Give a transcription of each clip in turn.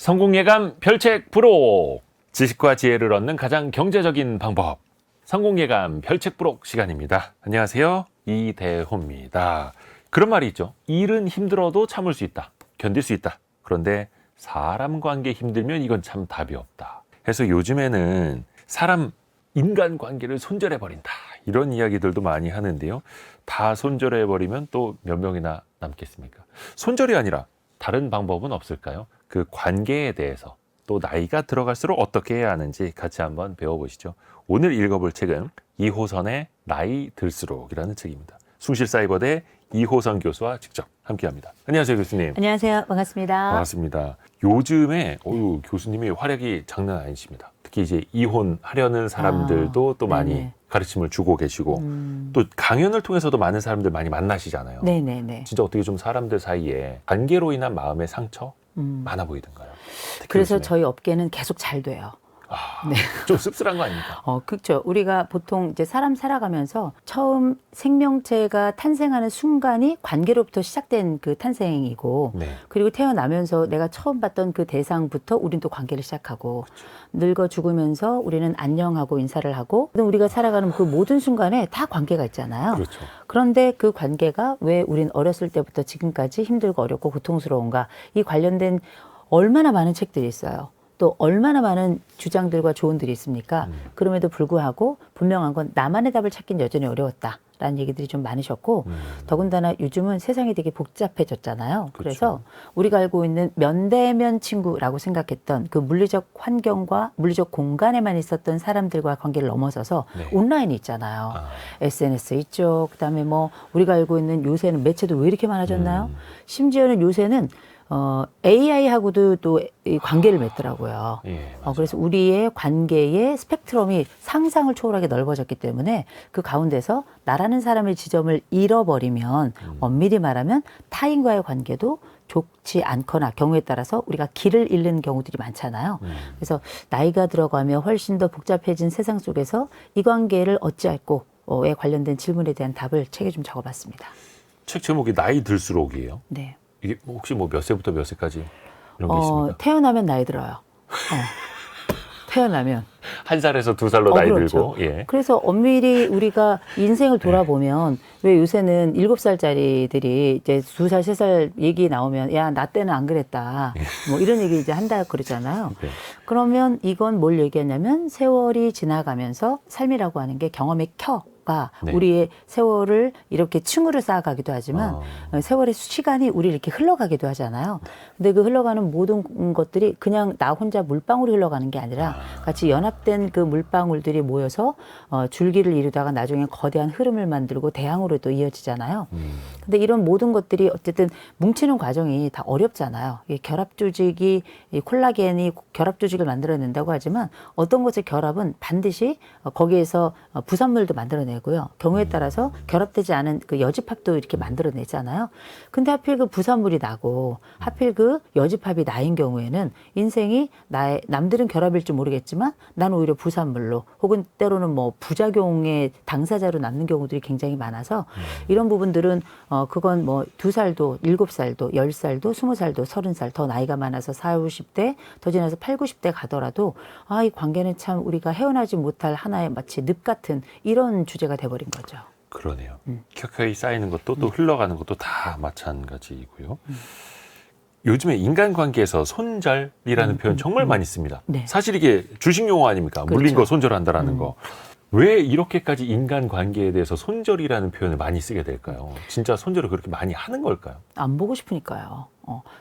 성공예감 별책 부록! 지식과 지혜를 얻는 가장 경제적인 방법. 성공예감 별책 부록 시간입니다. 안녕하세요. 이대호입니다. 그런 말이 있죠. 일은 힘들어도 참을 수 있다. 견딜 수 있다. 그런데 사람 관계 힘들면 이건 참 답이 없다. 그래서 요즘에는 인간관계를 손절해버린다. 이런 이야기들도 많이 하는데요. 다 손절해버리면 또 몇 명이나 남겠습니까? 손절이 아니라 다른 방법은 없을까요? 그 관계에 대해서 또 나이가 들어갈수록 어떻게 해야 하는지 같이 한번 배워보시죠. 오늘 읽어볼 책은 이호선의 나이 들수록이라는 책입니다. 숭실사이버대 이호선 교수와 직접 함께합니다. 안녕하세요, 교수님. 안녕하세요. 반갑습니다. 반갑습니다. 요즘에 교수님이 활약이 장난 아니십니다. 특히 이제 이혼하려는 사람들도 또 많이 네네. 가르침을 주고 계시고 또 강연을 통해서도 많은 사람들 많이 만나시잖아요. 네네네. 진짜 어떻게 좀 사람들 사이에 관계로 인한 마음의 상처 많아 보이던가요? 그래서 요즘에. 저희 업계는 계속 잘 돼요. 네. 좀 씁쓸한 거 아닙니까? 그렇죠. 우리가 보통 이제 사람 살아가면서 처음 생명체가 탄생하는 순간이 관계로부터 시작된 그 탄생이고, 네. 그리고 태어나면서 내가 처음 봤던 그 대상부터 우린 또 관계를 시작하고, 늙어 죽으면서 우리는 안녕하고 인사를 하고, 우리가 살아가는 그 모든 순간에 다 관계가 있잖아요. 그렇죠. 그런데 그 관계가 왜 우린 어렸을 때부터 지금까지 힘들고 어렵고 고통스러운가, 이 관련된 얼마나 많은 책들이 있어요. 또 얼마나 많은 주장들과 조언들이 있습니까? 그럼에도 불구하고 분명한 건 나만의 답을 찾긴 여전히 어려웠다라는 얘기들이 좀 많으셨고, 더군다나 요즘은 세상이 되게 복잡해졌잖아요. 그래서 우리가 알고 있는 면대면 친구라고 생각했던 그 물리적 환경과 물리적 공간에만 있었던 사람들과 관계를 넘어서서 네. 온라인이 있잖아요. SNS 있죠. 그다음에 뭐 우리가 알고 있는 요새는 매체도 왜 이렇게 많아졌나요? 심지어는 요새는 AI하고도 또 이 관계를 맺더라고요. 예, 그래서 우리의 관계의 스펙트럼이 상상을 초월하게 넓어졌기 때문에 그 가운데서 나라는 사람의 지점을 잃어버리면 엄밀히 말하면 타인과의 관계도 좋지 않거나 경우에 따라서 우리가 길을 잃는 경우들이 많잖아요. 그래서 나이가 들어가며 훨씬 더 복잡해진 세상 속에서 이 관계를 어찌할꼬에 관련된 질문에 대한 답을 책에 좀 적어봤습니다. 책 제목이 나이 들수록이에요. 네. 이게 혹시 뭐 몇 세부터 몇 세까지 이런 게 있습니까? 태어나면 나이 들어요. 태어나면. 1살에서 2살로 나이 그렇죠. 들고. 예. 그래서 엄밀히 우리가 인생을 돌아보면 왜 요새는 7살짜리들이 이제 2살, 3살 얘기 나오면 야, 나 때는 안 그랬다. 뭐 이런 얘기 이제 한다 그러잖아요. 네. 그러면 이건 뭘 얘기하냐면 세월이 지나가면서 삶이라고 하는 게 경험의 가 네. 우리의 세월을 이렇게 층으로 쌓아가기도 하지만 세월의 시간이 우리를 이렇게 흘러가기도 하잖아요. 근데 그 흘러가는 모든 것들이 그냥 나 혼자 물방울이 흘러가는 게 아니라 같이 연합된 그 물방울들이 모여서 줄기를 이루다가 나중에 거대한 흐름을 만들고 대양으로 또 이어지잖아요. 근데 이런 모든 것들이 어쨌든 뭉치는 과정이 다 어렵잖아요. 이 결합 조직이 이 콜라겐이 결합 조직을 만들어낸다고 하지만 어떤 것의 결합은 반드시 거기에서 부산물도 만들어내고요. 경우에 따라서 결합되지 않은 그 여집합도 이렇게 만들어내잖아요. 근데 하필 그 부산물이 나고 하필 그 여집합이 나인 경우에는 인생이 남들은 결합일 줄 모르겠지만 난 오히려 부산물로 혹은 때로는 뭐 부작용의 당사자로 남는 경우들이 굉장히 많아서 이런 부분들은 그건 뭐 2살도 7살도 10살도 20살도 30살 더 나이가 많아서 40, 50대 더 지나서 80, 90대 가더라도 이 관계는 참 우리가 헤어나지 못할 하나의 마치 늪 같은 이런 주제가 돼버린 거죠. 그러네요. 켜켜이 쌓이는 것도 또 흘러가는 것도 다 마찬가지이고요. 요즘에 인간관계에서 손절이라는 표현 정말 많이 씁니다. 네. 사실 이게 주식 용어 아닙니까? 그렇죠. 물린 거 손절한다라는 거. 왜 이렇게까지 인간관계에 대해서 손절이라는 표현을 많이 쓰게 될까요? 진짜 손절을 그렇게 많이 하는 걸까요? 안 보고 싶으니까요.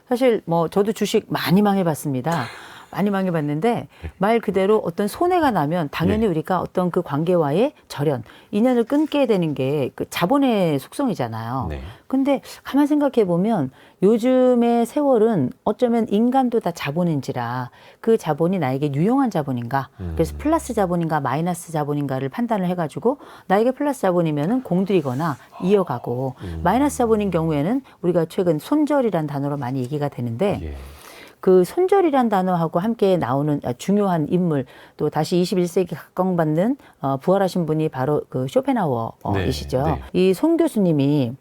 사실 뭐 저도 주식 많이 망해봤습니다. 많이 망해봤는데 말 그대로 어떤 손해가 나면 당연히 예. 우리가 어떤 그 관계와의 절연, 인연을 끊게 되는 게 그 자본의 속성이잖아요. 네. 근데 가만 생각해 보면 요즘의 세월은 어쩌면 인간도 다 자본인지라 그 자본이 나에게 유용한 자본인가, 그래서 플러스 자본인가 마이너스 자본인가를 판단을 해가지고 나에게 플러스 자본이면은 공들이거나 이어가고 마이너스 자본인 경우에는 우리가 최근 손절이란 단어로 많이 얘기가 되는데 예. 그 손절이란 단어하고 함께 나오는 중요한 인물, 또 다시 21세기 각광받는 부활하신 분이 바로 그 쇼펜하워이시죠. 네, 네. 이 손 교수님이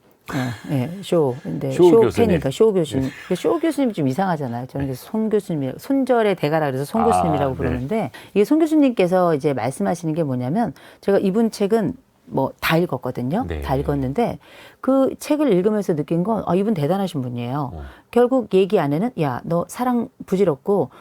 근데 쇼 교수님. 팬이니까 쇼 교수님. 쇼 교수님 좀 이상하잖아요. 저는 그래서 손 교수님, 손절의 대가라 그래서 손 교수님이라고 네. 부르는데 이게 손 교수님께서 이제 말씀하시는 게 뭐냐면 제가 이분 책은 뭐 다 읽었거든요. 네. 다 읽었는데 그 책을 읽으면서 느낀 건 이분 대단하신 분이에요. 결국 얘기 안에는 야, 너 사랑 부질없고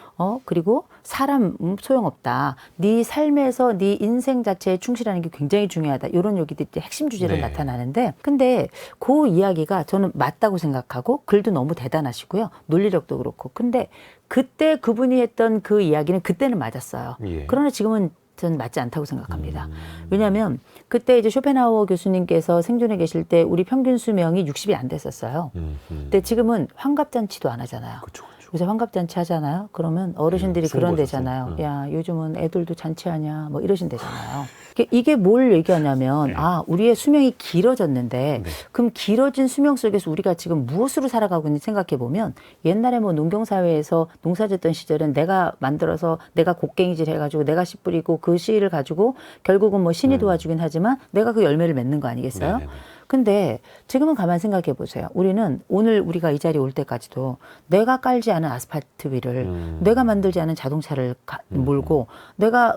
그리고 사람 소용없다. 네 삶에서 네 인생 자체에 충실하는 게 굉장히 중요하다. 이런 얘기들이 핵심 주제로 네. 나타나는데 근데 그 이야기가 저는 맞다고 생각하고 글도 너무 대단하시고요. 논리력도 그렇고. 근데 그때 그분이 했던 그 이야기는 그때는 맞았어요. 예. 그러나 지금은 저는 맞지 않다고 생각합니다. 왜냐하면 그때 이제 쇼펜하우어 교수님께서 생존해 계실 때 우리 평균 수명이 60이 안 됐었어요. 근데 지금은 환갑잔치도 안 하잖아요. 그쵸. 요새 환갑잔치 하잖아요. 그러면 어르신들이 그런 송곳 데잖아요. 선생. 야, 요즘은 애들도 잔치하냐, 뭐 이러신대잖아요. 이게 뭘 얘기하냐면, 우리의 수명이 길어졌는데, 그럼 길어진 수명 속에서 우리가 지금 무엇으로 살아가고 있는지 생각해 보면, 옛날에 뭐 농경사회에서 농사 짓던 시절엔 내가 만들어서 내가 곡괭이질 해가지고 내가 씨 뿌리고 그 씨를 가지고 결국은 뭐 신이 도와주긴 하지만 내가 그 열매를 맺는 거 아니겠어요? 네네네. 근데 지금은 가만 생각해 보세요. 우리는 오늘 우리가 이 자리에 올 때까지도 내가 깔지 않은 아스팔트 위를 내가 만들지 않은 자동차를 몰고 내가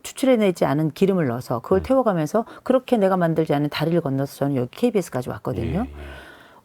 추출해내지 않은 기름을 넣어서 그걸 태워가면서 그렇게 내가 만들지 않은 다리를 건너서 저는 여기 KBS까지 왔거든요. 예.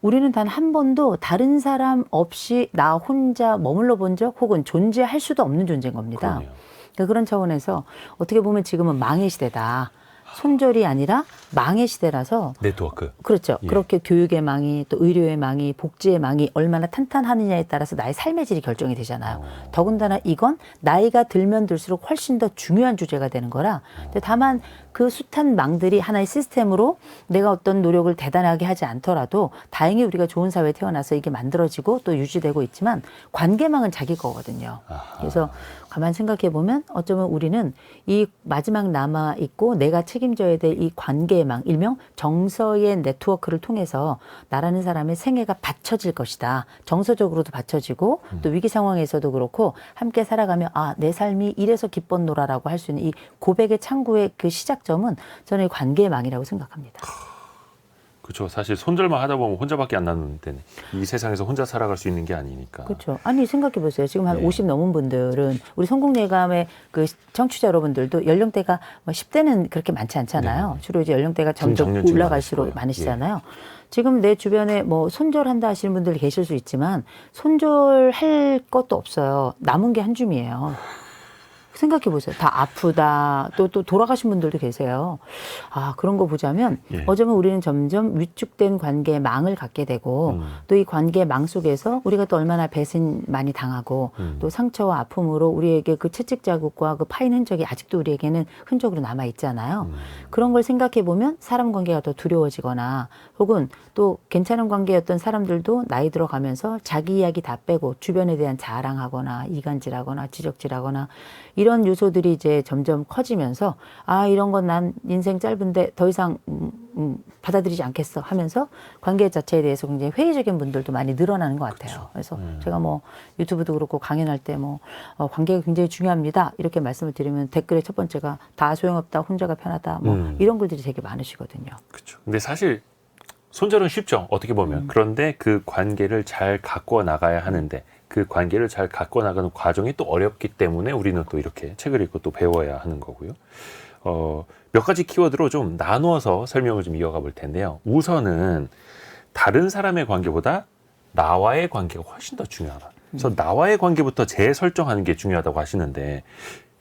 우리는 단 한 번도 다른 사람 없이 나 혼자 머물러 본 적 혹은 존재할 수도 없는 존재인 겁니다. 그러네요. 그러니까 그런 차원에서 어떻게 보면 지금은 망의 시대다. 손절이 아니라 망의 시대라서 네트워크. 그렇죠. 예. 그렇게 교육의 망이 또 의료의 망이 복지의 망이 얼마나 탄탄하느냐에 따라서 나의 삶의 질이 결정이 되잖아요. 더군다나 이건 나이가 들면 들수록 훨씬 더 중요한 주제가 되는 거라. 근데 다만 그 숱한 망들이 하나의 시스템으로 내가 어떤 노력을 대단하게 하지 않더라도 다행히 우리가 좋은 사회에 태어나서 이게 만들어지고 또 유지되고 있지만 관계망은 자기 거거든요. 그래서 가만 생각해 보면 어쩌면 우리는 이 마지막 남아 있고 내가 책임져야 될 이 관계망, 일명 정서의 네트워크를 통해서 나라는 사람의 생애가 받쳐질 것이다. 정서적으로도 받쳐지고 또 위기 상황에서도 그렇고 함께 살아가며 내 삶이 이래서 기뻤노라라고 할 수 있는 이 고백의 창구의 그 시작점은 저는 이 관계망이라고 생각합니다. 그렇죠. 사실 손절만 하다 보면 혼자밖에 안 남는데 이 세상에서 혼자 살아갈 수 있는 게 아니니까. 그렇죠. 아니 생각해 보세요. 지금 한 네. 50 넘은 분들은 우리 성공예감의 그 청취자 여러분들도 연령대가 뭐 10대는 그렇게 많지 않잖아요. 네. 주로 이제 연령대가 점점 중장년층이 올라갈수록 많으실 거예요. 많으시잖아요. 지금 내 주변에 뭐 손절한다 하시는 분들 계실 수 있지만 손절할 것도 없어요. 남은 게 한 줌이에요. 생각해 보세요. 다 아프다. 또 돌아가신 분들도 계세요. 그런 거 보자면 예. 어쩌면 우리는 점점 위축된 관계에 망을 갖게 되고 또 이 관계의 망 속에서 우리가 또 얼마나 배신 많이 당하고 또 상처와 아픔으로 우리에게 그 채찍 자국과 그 파인 흔적이 아직도 우리에게는 흔적으로 남아 있잖아요. 그런 걸 생각해 보면 사람 관계가 더 두려워지거나 혹은 또 괜찮은 관계였던 사람들도 나이 들어가면서 자기 이야기 다 빼고 주변에 대한 자랑하거나 이간질하거나 지적질하거나 이런 요소들이 이제 점점 커지면서 이런 건 난 인생 짧은데 더 이상 받아들이지 않겠어 하면서 관계 자체에 대해서 굉장히 회의적인 분들도 많이 늘어나는 것 같아요. 그래서 제가 뭐 유튜브도 그렇고 강연할 때 뭐 관계가 굉장히 중요합니다 이렇게 말씀을 드리면 댓글에 첫 번째가 다 소용없다 혼자가 편하다 뭐 이런 글들이 되게 많으시거든요. 그렇죠. 근데 사실 손절은 쉽죠. 어떻게 보면. 그런데 그 관계를 잘 갖고 나가야 하는데 그 관계를 잘 갖고 나가는 과정이 또 어렵기 때문에 우리는 또 이렇게 책을 읽고 또 배워야 하는 거고요. 몇 가지 키워드로 좀 나누어서 설명을 좀 이어가 볼 텐데요. 우선은 다른 사람의 관계보다 나와의 관계가 훨씬 더 중요하다. 그래서 나와의 관계부터 재설정하는 게 중요하다고 하시는데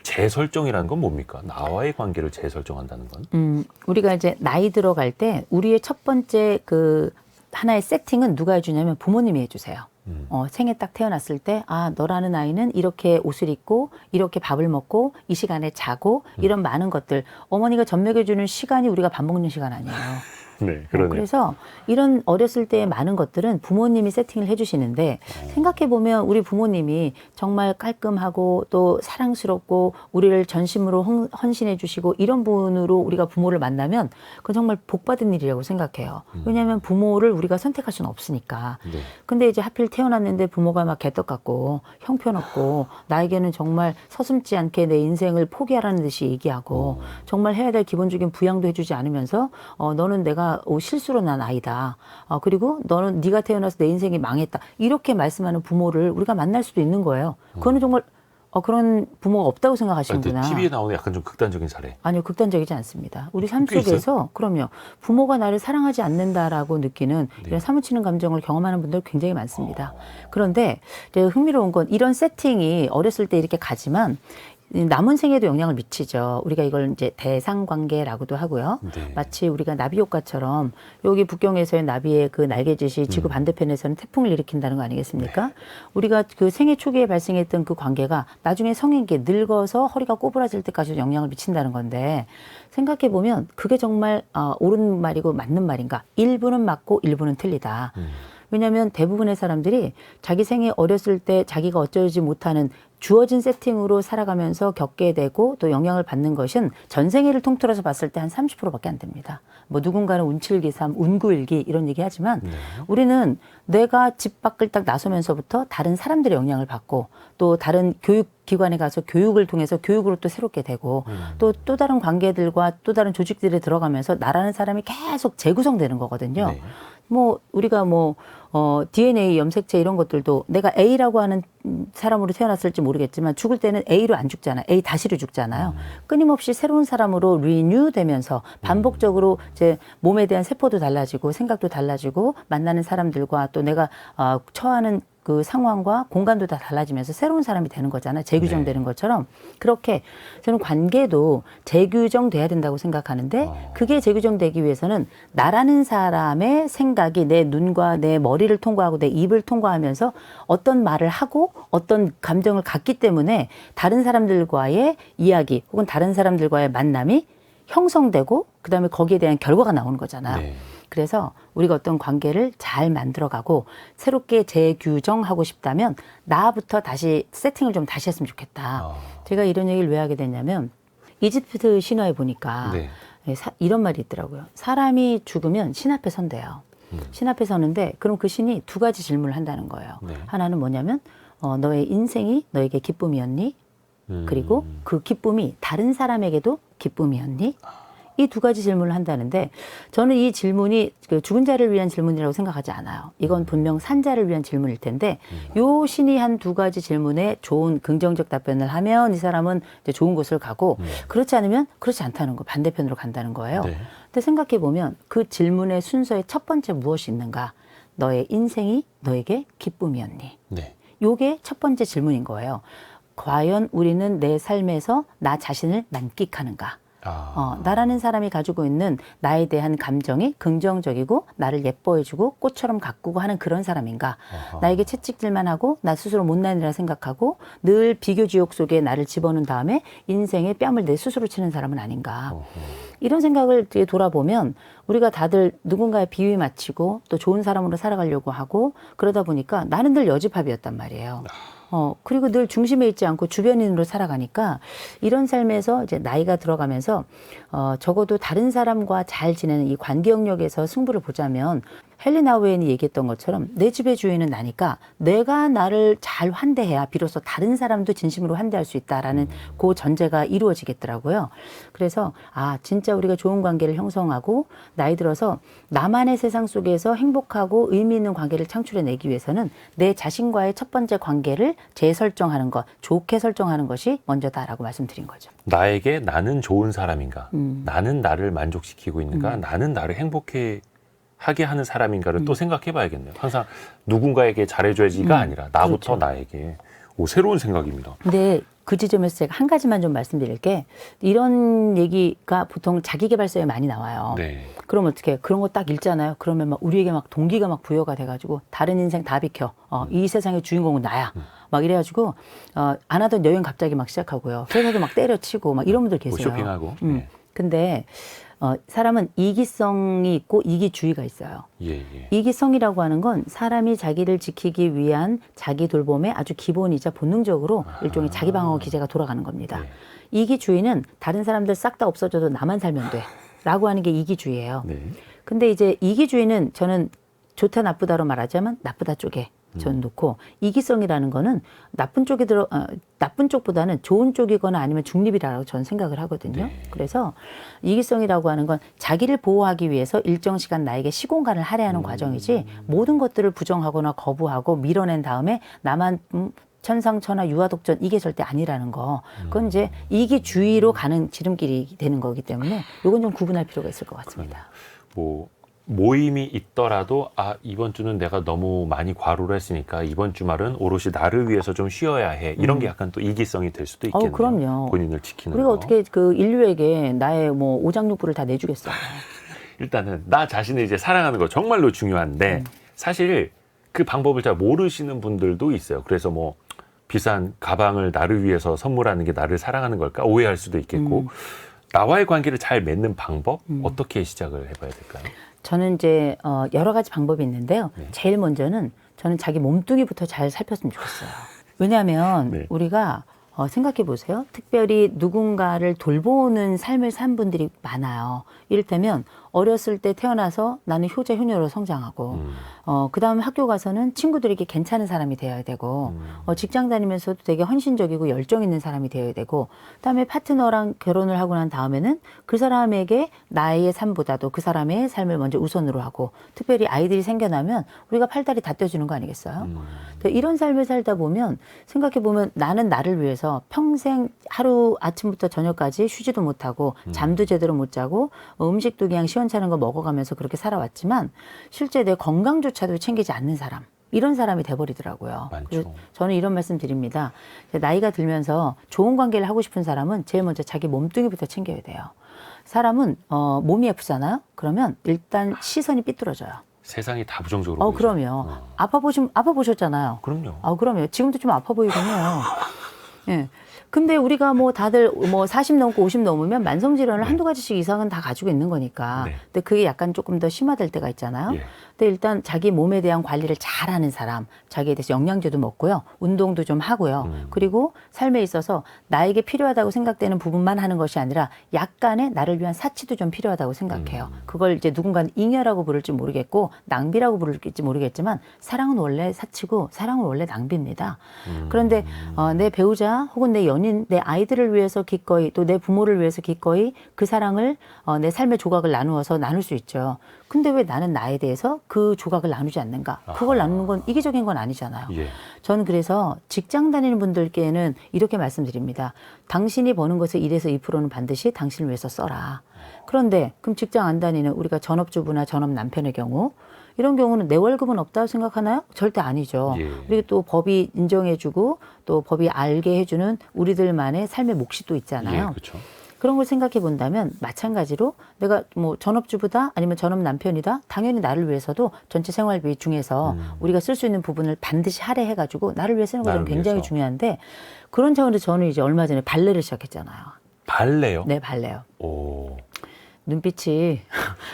재설정이라는 건 뭡니까? 나와의 관계를 재설정한다는 건? 우리가 이제 나이 들어갈 때 우리의 첫 번째 그 하나의 세팅은 누가 해주냐면 부모님이 해주세요. 생에 딱 태어났을 때 너라는 아이는 이렇게 옷을 입고 이렇게 밥을 먹고 이 시간에 자고 이런 많은 것들 어머니가 젖먹여주는 시간이 우리가 밥 먹는 시간 아니에요. 네, 그러네요. 그래서 이런 어렸을 때의 많은 것들은 부모님이 세팅을 해주시는데 생각해보면 우리 부모님이 정말 깔끔하고 또 사랑스럽고 우리를 전심으로 헌신해 주시고 이런 분으로 우리가 부모를 만나면 그건 정말 복받은 일이라고 생각해요. 왜냐하면 부모를 우리가 선택할 수는 없으니까. 네. 근데 이제 하필 태어났는데 부모가 막 개떡 같고 형편없고 나에게는 정말 서슴지 않게 내 인생을 포기하라는 듯이 얘기하고 정말 해야 될 기본적인 부양도 해주지 않으면서 너는 내가 내가 실수로 난 아이다. 그리고 너는 네가 태어나서 내 인생이 망했다. 이렇게 말씀하는 부모를 우리가 만날 수도 있는 거예요. 그거는 정말 그런 부모가 없다고 생각하시는구나. TV에 나오는 약간 좀 극단적인 사례. 아니요, 극단적이지 않습니다. 우리 삶 꽤 있어요? 속에서 그럼요. 부모가 나를 사랑하지 않는다라고 느끼는 이런 사무치는 감정을 경험하는 분들 굉장히 많습니다. 그런데 이제 흥미로운 건 이런 세팅이 어렸을 때 이렇게 가지만 남은 생에도 영향을 미치죠. 우리가 이걸 이제 대상관계라고도 하고요. 네. 마치 우리가 나비 효과처럼 여기 북경에서의 나비의 그 날개짓이 지구 반대편에서는 태풍을 일으킨다는 거 아니겠습니까? 우리가 그 생애 초기에 발생했던 그 관계가 나중에 성인기 늙어서 허리가 꼬부라질 때까지 영향을 미친다는 건데 생각해 보면 그게 정말 옳은 말이고 맞는 말인가? 일부는 맞고 일부는 틀리다. 왜냐하면 대부분의 사람들이 자기 생에 어렸을 때 자기가 어쩌지 못하는 주어진 세팅으로 살아가면서 겪게 되고 또 영향을 받는 것은 전생애를 통틀어서 봤을 때 한 30%밖에 안 됩니다. 뭐 누군가는 운칠기삼, 운구일기 이런 얘기 하지만 우리는 내가 집 밖을 딱 나서면서부터 다른 사람들의 영향을 받고 또 다른 교육기관에 가서 교육을 통해서 교육으로 또 새롭게 되고 또 다른 관계들과 또 다른 조직들에 들어가면서 나라는 사람이 계속 재구성되는 거거든요. 네. 뭐 우리가 DNA 염색체 이런 것들도 내가 A라고 하는 사람으로 태어났을지 모르겠지만 죽을 때는 A로 안 죽잖아요. A 다시로 죽잖아요. 끊임없이 새로운 사람으로 리뉴 되면서 반복적으로 제 몸에 대한 세포도 달라지고 생각도 달라지고 만나는 사람들과 또 내가 처하는 그 상황과 공간도 다 달라지면서 새로운 사람이 되는 거잖아요. 재규정되는 것처럼. 그렇게 저는 관계도 재규정돼야 된다고 생각하는데 그게 재규정되기 위해서는 나라는 사람의 생각이 내 눈과 내 머리를 통과하고 내 입을 통과하면서 어떤 말을 하고 어떤 감정을 갖기 때문에 다른 사람들과의 이야기 혹은 다른 사람들과의 만남이 형성되고 그다음에 거기에 대한 결과가 나오는 거잖아요. 네. 그래서 우리가 어떤 관계를 잘 만들어가고 새롭게 재규정하고 싶다면 나부터 다시 세팅을 좀 다시 했으면 좋겠다. 제가 이런 얘기를 왜 하게 됐냐면 이집트 신화에 보니까 네. 이런 말이 있더라고요. 사람이 죽으면 신 앞에 선대요. 신 앞에 서는데 그럼 그 신이 두 가지 질문을 한다는 거예요. 네. 하나는 뭐냐면 너의 인생이 너에게 기쁨이었니? 그리고 그 기쁨이 다른 사람에게도 기쁨이었니? 이 두 가지 질문을 한다는데 저는 이 질문이 그 죽은 자를 위한 질문이라고 생각하지 않아요. 이건 분명 산 자를 위한 질문일 텐데 요 신이 한 두 가지 질문에 좋은 긍정적 답변을 하면 이 사람은 이제 좋은 곳을 가고 그렇지 않으면 그렇지 않다는 거 반대편으로 간다는 거예요. 네. 근데 생각해 보면 그 질문의 순서에 첫 번째 무엇이 있는가? 너의 인생이 너에게 기쁨이었니? 네. 요게 첫 번째 질문인 거예요. 과연 우리는 내 삶에서 나 자신을 만끽하는가? 나라는 사람이 가지고 있는 나에 대한 감정이 긍정적이고 나를 예뻐해주고 꽃처럼 가꾸고 하는 그런 사람인가? 나에게 채찍질만 하고 나 스스로 못난이라 생각하고 늘 비교 지옥 속에 나를 집어넣은 다음에 인생의 뺨을 내 스스로 치는 사람은 아닌가? 이런 생각을 뒤에 돌아보면 우리가 다들 누군가의 비위 맞추고 또 좋은 사람으로 살아가려고 하고 그러다 보니까 나는 늘 여지팝이었단 말이에요. 그리고 늘 중심에 있지 않고 주변인으로 살아가니까 이런 삶에서 이제 나이가 들어가면서 적어도 다른 사람과 잘 지내는 이 관계 영역에서 승부를 보자면 헨리 나우엔이 얘기했던 것처럼 내 집의 주인은 나니까 내가 나를 잘 환대해야 비로소 다른 사람도 진심으로 환대할 수 있다라는 그 전제가 이루어지겠더라고요. 그래서 진짜 우리가 좋은 관계를 형성하고 나이 들어서 나만의 세상 속에서 행복하고 의미 있는 관계를 창출해내기 위해서는 내 자신과의 첫 번째 관계를 재설정하는 것, 좋게 설정하는 것이 먼저다라고 말씀드린 거죠. 나에게 나는 좋은 사람인가? 나는 나를 만족시키고 있는가? 나는 나를 행복해 하게 하는 사람인가를 또 생각해 봐야겠네요. 항상 누군가에게 잘해줘야지가 아니라 나부터 그렇죠. 나에게. 새로운 생각입니다. 근데 그 지점에서 제가 한 가지만 좀 말씀드릴 게 이런 얘기가 보통 자기계발서에 많이 나와요. 네. 그럼 어떻게 그런 거 딱 읽잖아요. 그러면 막 우리에게 막 동기가 막 부여가 돼가지고 다른 인생 다 비켜. 이 세상의 주인공은 나야. 막 이래가지고 안 하던 여행 갑자기 막 시작하고요. 회사도 막 때려치고 막 이런 분들 계세요. 쇼핑하고. 네. 근데 사람은 이기성이 있고 이기주의가 있어요. 예. 이기성이라고 하는 건 사람이 자기를 지키기 위한 자기 돌봄의 아주 기본이자 본능적으로 일종의 자기 방어 기제가 돌아가는 겁니다. 네. 이기주의는 다른 사람들 싹 다 없어져도 나만 살면 돼 라고 하는 게 이기주의예요. 네. 근데 이제 이기주의는 저는 좋다 나쁘다로 말하자면 나쁘다 쪽에 전 놓고 이기성이라는 거는 나쁜 쪽보다는 좋은 쪽이거나 아니면 중립이라고 저는 생각을 하거든요. 네. 그래서 이기성이라고 하는 건 자기를 보호하기 위해서 일정 시간 나에게 시공간을 할애하는 과정이지 모든 것들을 부정하거나 거부하고 밀어낸 다음에 나만 천상천하 유아독전 이게 절대 아니라는 거. 그건 이제 이기주의로 가는 지름길이 되는 거기 때문에 이건 좀 구분할 필요가 있을 것 같습니다. 뭐 모임이 있더라도 이번 주는 내가 너무 많이 과로를 했으니까 이번 주말은 오롯이 나를 위해서 좀 쉬어야 해. 이런 게 약간 또 이기성이 될 수도 있겠네요. 그럼요. 본인을 지키는 우리가 거. 어떻게 그 인류에게 나의 뭐 오장육부를 다 내주겠어요. 일단은 나 자신을 이제 사랑하는 거 정말로 중요한데 사실 그 방법을 잘 모르시는 분들도 있어요. 그래서 뭐 비싼 가방을 나를 위해서 선물하는 게 나를 사랑하는 걸까 오해할 수도 있겠고 나와의 관계를 잘 맺는 방법 어떻게 시작을 해봐야 될까요? 저는 이제 여러 가지 방법이 있는데요. 네. 제일 먼저는 저는 자기 몸뚱이부터 잘 살폈으면 좋겠어요. 왜냐하면 네. 우리가 생각해 보세요. 특별히 누군가를 돌보는 삶을 산 분들이 많아요. 이를테면 어렸을 때 태어나서 나는 효자 효녀로 성장하고 그다음에 학교 가서는 친구들에게 괜찮은 사람이 되어야 되고 직장 다니면서도 되게 헌신적이고 열정 있는 사람이 되어야 되고 그다음에 파트너랑 결혼을 하고 난 다음에는 그 사람에게 나의 삶보다도 그 사람의 삶을 먼저 우선으로 하고 특별히 아이들이 생겨나면 우리가 팔다리 다 떼주는 거 아니겠어요? 이런 삶을 살다 보면 생각해 보면 나는 나를 위해서 평생 하루 아침부터 저녁까지 쉬지도 못하고 잠도 제대로 못 자고 음식도 그냥 시원찮은 거 먹어가면서 그렇게 살아왔지만 실제 내 건강조차도 챙기지 않는 사람 이런 사람이 돼버리더라고요. 많죠. 그래서 저는 이런 말씀 드립니다. 나이가 들면서 좋은 관계를 하고 싶은 사람은 제일 먼저 자기 몸뚱이부터 챙겨야 돼요. 사람은 몸이 아프잖아요. 그러면 일단 시선이 삐뚤어져요. 세상이 다 부정적으로 보이죠. 그럼요. 아파 보셨잖아요. 그럼요. 그럼요. 지금도 좀 아파 보이긴 해요. 예. 근데 우리가 뭐 다들 뭐 40 넘고 50 넘으면 만성질환을 한두 가지씩 이상은 다 가지고 있는 거니까. 네. 근데 그게 약간 조금 더 심화될 때가 있잖아요. 예. 근데 일단 자기 몸에 대한 관리를 잘하는 사람, 자기에 대해서 영양제도 먹고요. 운동도 좀 하고요. 그리고 삶에 있어서 나에게 필요하다고 생각되는 부분만 하는 것이 아니라 약간의 나를 위한 사치도 좀 필요하다고 생각해요. 그걸 이제 누군가는 잉여라고 부를지 모르겠고 낭비라고 부를지 모르겠지만 사랑은 원래 사치고 사랑은 원래 낭비입니다. 그런데 내 배우자 혹은 내 연인, 내 아이들을 위해서 기꺼이 또 내 부모를 위해서 기꺼이 그 사랑을 내 삶의 조각을 나누어서 나눌 수 있죠. 근데 왜 나는 나에 대해서 그 조각을 나누지 않는가? 그걸 나누는 건 이기적인 건 아니잖아요. 예. 저는 그래서 직장 다니는 분들께는 이렇게 말씀드립니다. 당신이 버는 것의 1에서 2%는 반드시 당신을 위해서 써라. 그런데 그럼 직장 안 다니는 우리가 전업주부나 전업 남편의 경우 이런 경우는 내 월급은 없다고 생각하나요? 절대 아니죠. 예. 그리고 또 법이 인정해주고 또 법이 알게 해주는 우리들만의 삶의 몫이 또 있잖아요. 예, 그렇죠. 그런 걸 생각해 본다면 마찬가지로 내가 뭐 전업주부다 아니면 전업 남편이다 당연히 나를 위해서도 전체 생활비 중에서 우리가 쓸 수 있는 부분을 반드시 할애해가지고 나를 위해 쓰는 거 저는 굉장히 위해서. 중요한데 그런 차원에서 저는 이제 얼마 전에 발레를 시작했잖아요. 발레요? 네, 발레요. 오. 눈빛이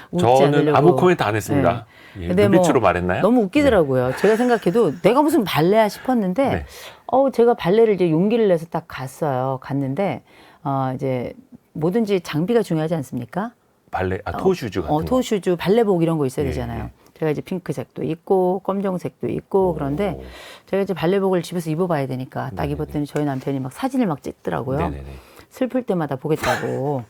웃지 저는 않으려고. 아무 코멘트 안 했습니다. 예, 근데 눈빛으로 뭐 말했나요? 너무 웃기더라고요. 제가 생각해도 내가 무슨 발레야 싶었는데, 네. 제가 발레를 이제 용기를 내서 딱 갔어요. 갔는데, 이제 뭐든지 장비가 중요하지 않습니까? 발레, 토슈즈 같은 거. 토슈즈, 발레복 이런 거 있어야 예, 되잖아요. 예. 제가 이제 핑크색도 있고, 검정색도 있고, 그런데 제가 이제 발레복을 집에서 입어봐야 되니까 딱 네네네. 입었더니 저희 남편이 막 사진을 막 찍더라고요. 네네네. 슬플 때마다 보겠다고.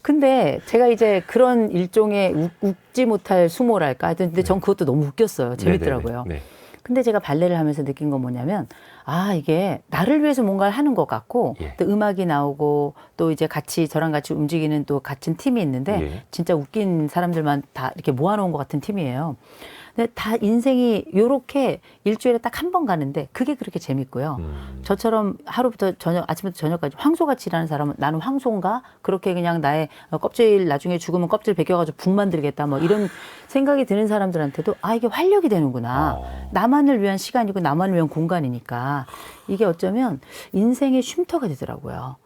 근데 제가 이제 그런 일종의 웃지 못할 수모랄까. 근데 전 그것도 너무 웃겼어요. 재밌더라고요. 네네네. 네. 근데 제가 발레를 하면서 느낀 건 뭐냐면, 이게 나를 위해서 뭔가를 하는 것 같고, 예. 또 음악이 나오고, 또 이제 저랑 같이 움직이는 또 같은 팀이 있는데, 예. 진짜 웃긴 사람들만 다 이렇게 모아놓은 것 같은 팀이에요. 근데 다 인생이 요렇게 일주일에 딱 한 번 가는데, 그게 그렇게 재밌고요. 저처럼 하루부터 아침부터 저녁까지 황소같이 일하는 사람은 나는 황소인가? 그렇게 그냥 나의 껍질 나중에 죽으면 껍질 벗겨가지고 북 만들겠다. 뭐 이런 생각이 드는 사람들한테도 이게 활력이 되는구나. 나만을 위한 시간이고 나만을 위한 공간이니까 이게 어쩌면 인생의 쉼터가 되더라고요.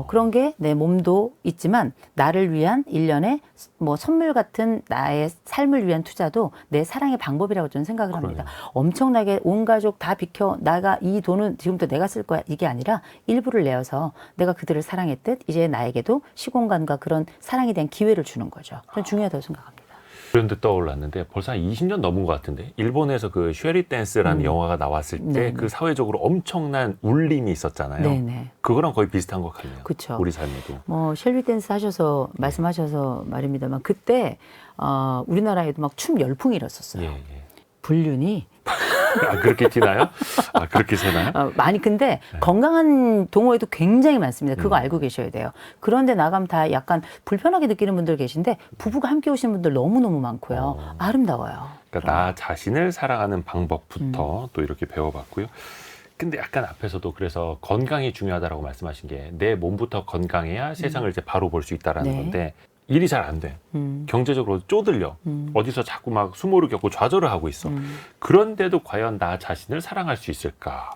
그런 게 내 몸도 있지만 나를 위한 일련의 뭐 선물 같은 나의 삶을 위한 투자도 내 사랑의 방법이라고 저는 생각을 합니다. 엄청나게 온 가족 다 비켜 나가 이 돈은 지금부터 내가 쓸 거야 이게 아니라 일부를 내어서 내가 그들을 사랑했듯 이제 나에게도 시공간과 그런 사랑에 대한 기회를 주는 거죠. 저는 중요하다고 생각합니다. 그런데 떠올랐는데 벌써 한 20년 넘은 것 같은데 일본에서 그 쉐리 댄스라는 영화가 나왔을 때 네네. 그 사회적으로 엄청난 울림이 있었잖아요. 네네. 그거랑 거의 비슷한 것 같네요. 그쵸. 우리 삶에도. 뭐 쉘리 댄스 하셔서 말씀하셔서 말입니다만 그때 우리나라에도 막 춤 열풍이 일었었어요. 예, 예. 불륜이 아, 그렇게 튀나요? 아, 그렇게 새나요? 많이 근데 네. 건강한 동호회도 굉장히 많습니다. 그거 음. 알고 계셔야 돼요. 그런데 나가면 다 약간 불편하게 느끼는 분들 계신데 부부가 함께 오시는 분들 너무너무 많고요. 아름다워요. 그러니까 나 자신을 사랑하는 방법부터 또 이렇게 배워봤고요. 근데 약간 앞에서도 그래서 건강이 중요하다라고 말씀하신 게 내 몸부터 건강해야 세상을 이제 바로 볼 수 있다라는 네. 건데 일이 잘 안 돼. 경제적으로 쪼들려. 어디서 자꾸 막 수모를 겪고 좌절을 하고 있어. 그런데도 과연 나 자신을 사랑할 수 있을까?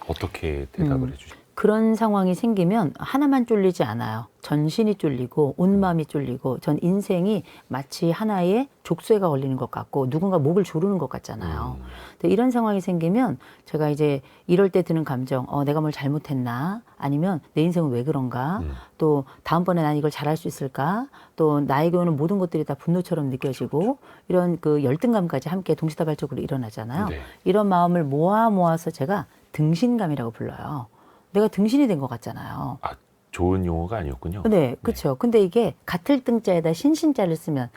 어떻게 대답을 해주시죠? 그런 상황이 생기면 하나만 쫄리지 않아요. 전신이 쫄리고 온 마음이 쫄리고 전 인생이 마치 하나의 족쇄가 걸리는 것 같고 누군가 목을 조르는 것 같잖아요. 근데 이런 상황이 생기면 제가 이제 이럴 때 드는 감정, 내가 뭘 잘못했나? 아니면 내 인생은 왜 그런가? 또 다음번에 난 이걸 잘할 수 있을까? 또 나에게 오는 모든 것들이 다 분노처럼 느껴지고 이런 그 열등감까지 함께 동시다발적으로 일어나잖아요. 네. 이런 마음을 모아서 제가 등신감이라고 불러요. 내가 등신이 된 것 같잖아요. 아, 좋은 용어가 아니었군요. 네, 그렇죠. 근데 이게 같을 등자에다 신신자를 쓰면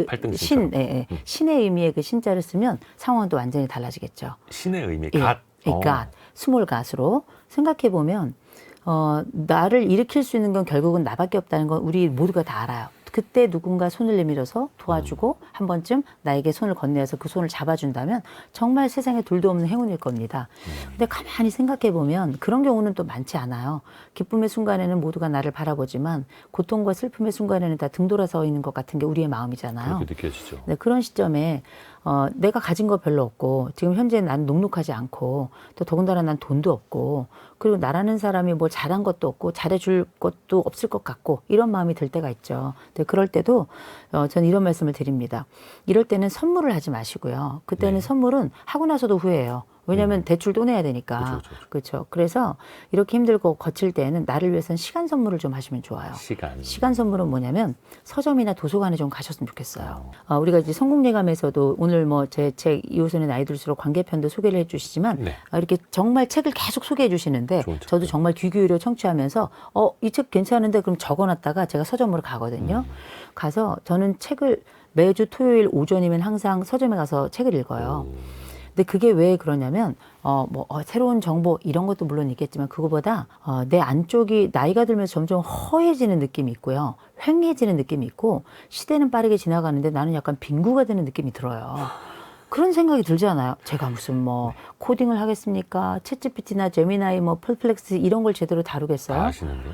팔등신처럼. 신의 의미의 그 신자를 쓰면 상황은 또 완전히 달라지겠죠. 신의 의미, 예, 갓. 갓, 스몰 갓으로 생각해 보면 나를 일으킬 수 있는 건 결국은 나밖에 없다는 건 우리 모두가 다 알아요. 그때 누군가 손을 내밀어서 도와주고 한 번쯤 나에게 손을 건네서 그 손을 잡아준다면 정말 세상에 둘도 없는 행운일 겁니다. 근데 가만히 생각해 보면 그런 경우는 또 많지 않아요. 기쁨의 순간에는 모두가 나를 바라보지만 고통과 슬픔의 순간에는 다 등 돌아서 있는 것 같은 게 우리의 마음이잖아요. 그렇게 느껴지죠. 네, 그런 시점에 내가 가진 거 별로 없고 지금 현재 나는 녹록하지 않고 또 더군다나 난 돈도 없고 그리고 나라는 사람이 뭐 잘한 것도 없고 잘해줄 것도 없을 것 같고 이런 마음이 들 때가 있죠. 근데 그럴 때도 저는 이런 말씀을 드립니다. 이럴 때는 선물을 하지 마시고요. 그때는 네. 선물은 하고 나서도 후회해요. 왜냐하면 대출 또 내야 되니까. 그렇죠. 그래서 이렇게 힘들고 거칠 때에는 나를 위해서는 시간 선물을 좀 하시면 좋아요. 시간 선물은 뭐냐면 서점이나 도서관에 좀 가셨으면 좋겠어요. 우리가 이제 성공예감에서도 오늘 뭐 제 책 이호선의 나이 들수록 관계편도 소개를 해주시지만 네. 이렇게 정말 책을 계속 소개해 주시는데 저도 정말 귀 기울여 청취하면서 이 책 괜찮은데 그럼 적어놨다가 제가 서점으로 가거든요. 가서 저는 책을 매주 토요일 오전이면 항상 서점에 가서 책을 읽어요. 근데 그게 왜 그러냐면 새로운 정보 이런 것도 물론 있겠지만 그거보다 내 안쪽이 나이가 들면서 점점 허해지는 느낌이 있고요. 휑해지는 느낌이 있고 시대는 빠르게 지나가는데 나는 약간 빈구가 되는 느낌이 들어요. 그런 생각이 들지 않아요? 제가 무슨 뭐 코딩을 하겠습니까? 챗GPT나 제미나이 뭐 펄플렉스 이런 걸 제대로 다루겠어요? 아시는데요?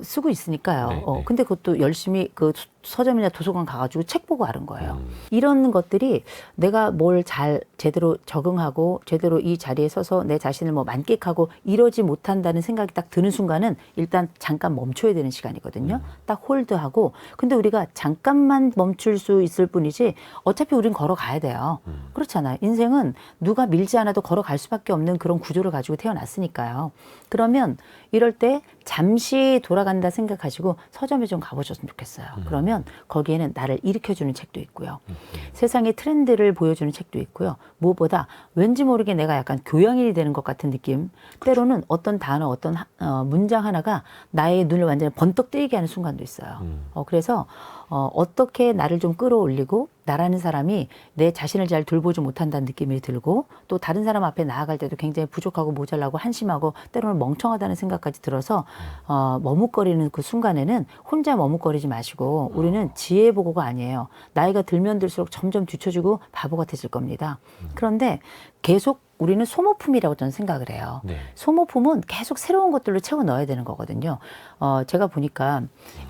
쓰고 있으니까요. 네, 네. 근데 그것도 열심히 그 서점이나 도서관 가가지고 책 보고 아는 거예요. 이런 것들이 내가 뭘 잘 제대로 적응하고 제대로 이 자리에 서서 내 자신을 뭐 만끽하고 이러지 못한다는 생각이 딱 드는 순간은 일단 잠깐 멈춰야 되는 시간이거든요. 딱 홀드하고. 근데 우리가 잠깐만 멈출 수 있을 뿐이지 어차피 우린 걸어가야 돼요. 그렇잖아요. 인생은 누가 밀지 않아도 걸어갈 수밖에 없는 그런 구조를 가지고 태어났으니까요. 그러면 이럴 때 잠시 돌아간다 생각하시고 서점에 좀 가보셨으면 좋겠어요. 그러면 거기에는 나를 일으켜주는 책도 있고요. 세상의 트렌드를 보여주는 책도 있고요. 무엇보다 왠지 모르게 내가 약간 교양인이 되는 것 같은 느낌. 때로는 어떤 단어, 어떤 문장 하나가 나의 눈을 완전히 번떡 뜨이게 하는 순간도 있어요. 그래서 어떻게 나를 좀 끌어올리고 나라는 사람이 내 자신을 잘 돌보지 못한다는 느낌이 들고 또 다른 사람 앞에 나아갈 때도 굉장히 부족하고 모자라고 한심하고 때로는 멍청하다는 생각까지 들어서 머뭇거리는 그 순간에는 혼자 머뭇거리지 마시고 우리는 지혜보고가 아니에요. 나이가 들면 들수록 점점 뒤처지고 바보 같아질 겁니다. 그런데 계속 우리는 소모품이라고 저는 생각을 해요. 네. 소모품은 계속 새로운 것들로 채워 넣어야 되는 거거든요. 제가 보니까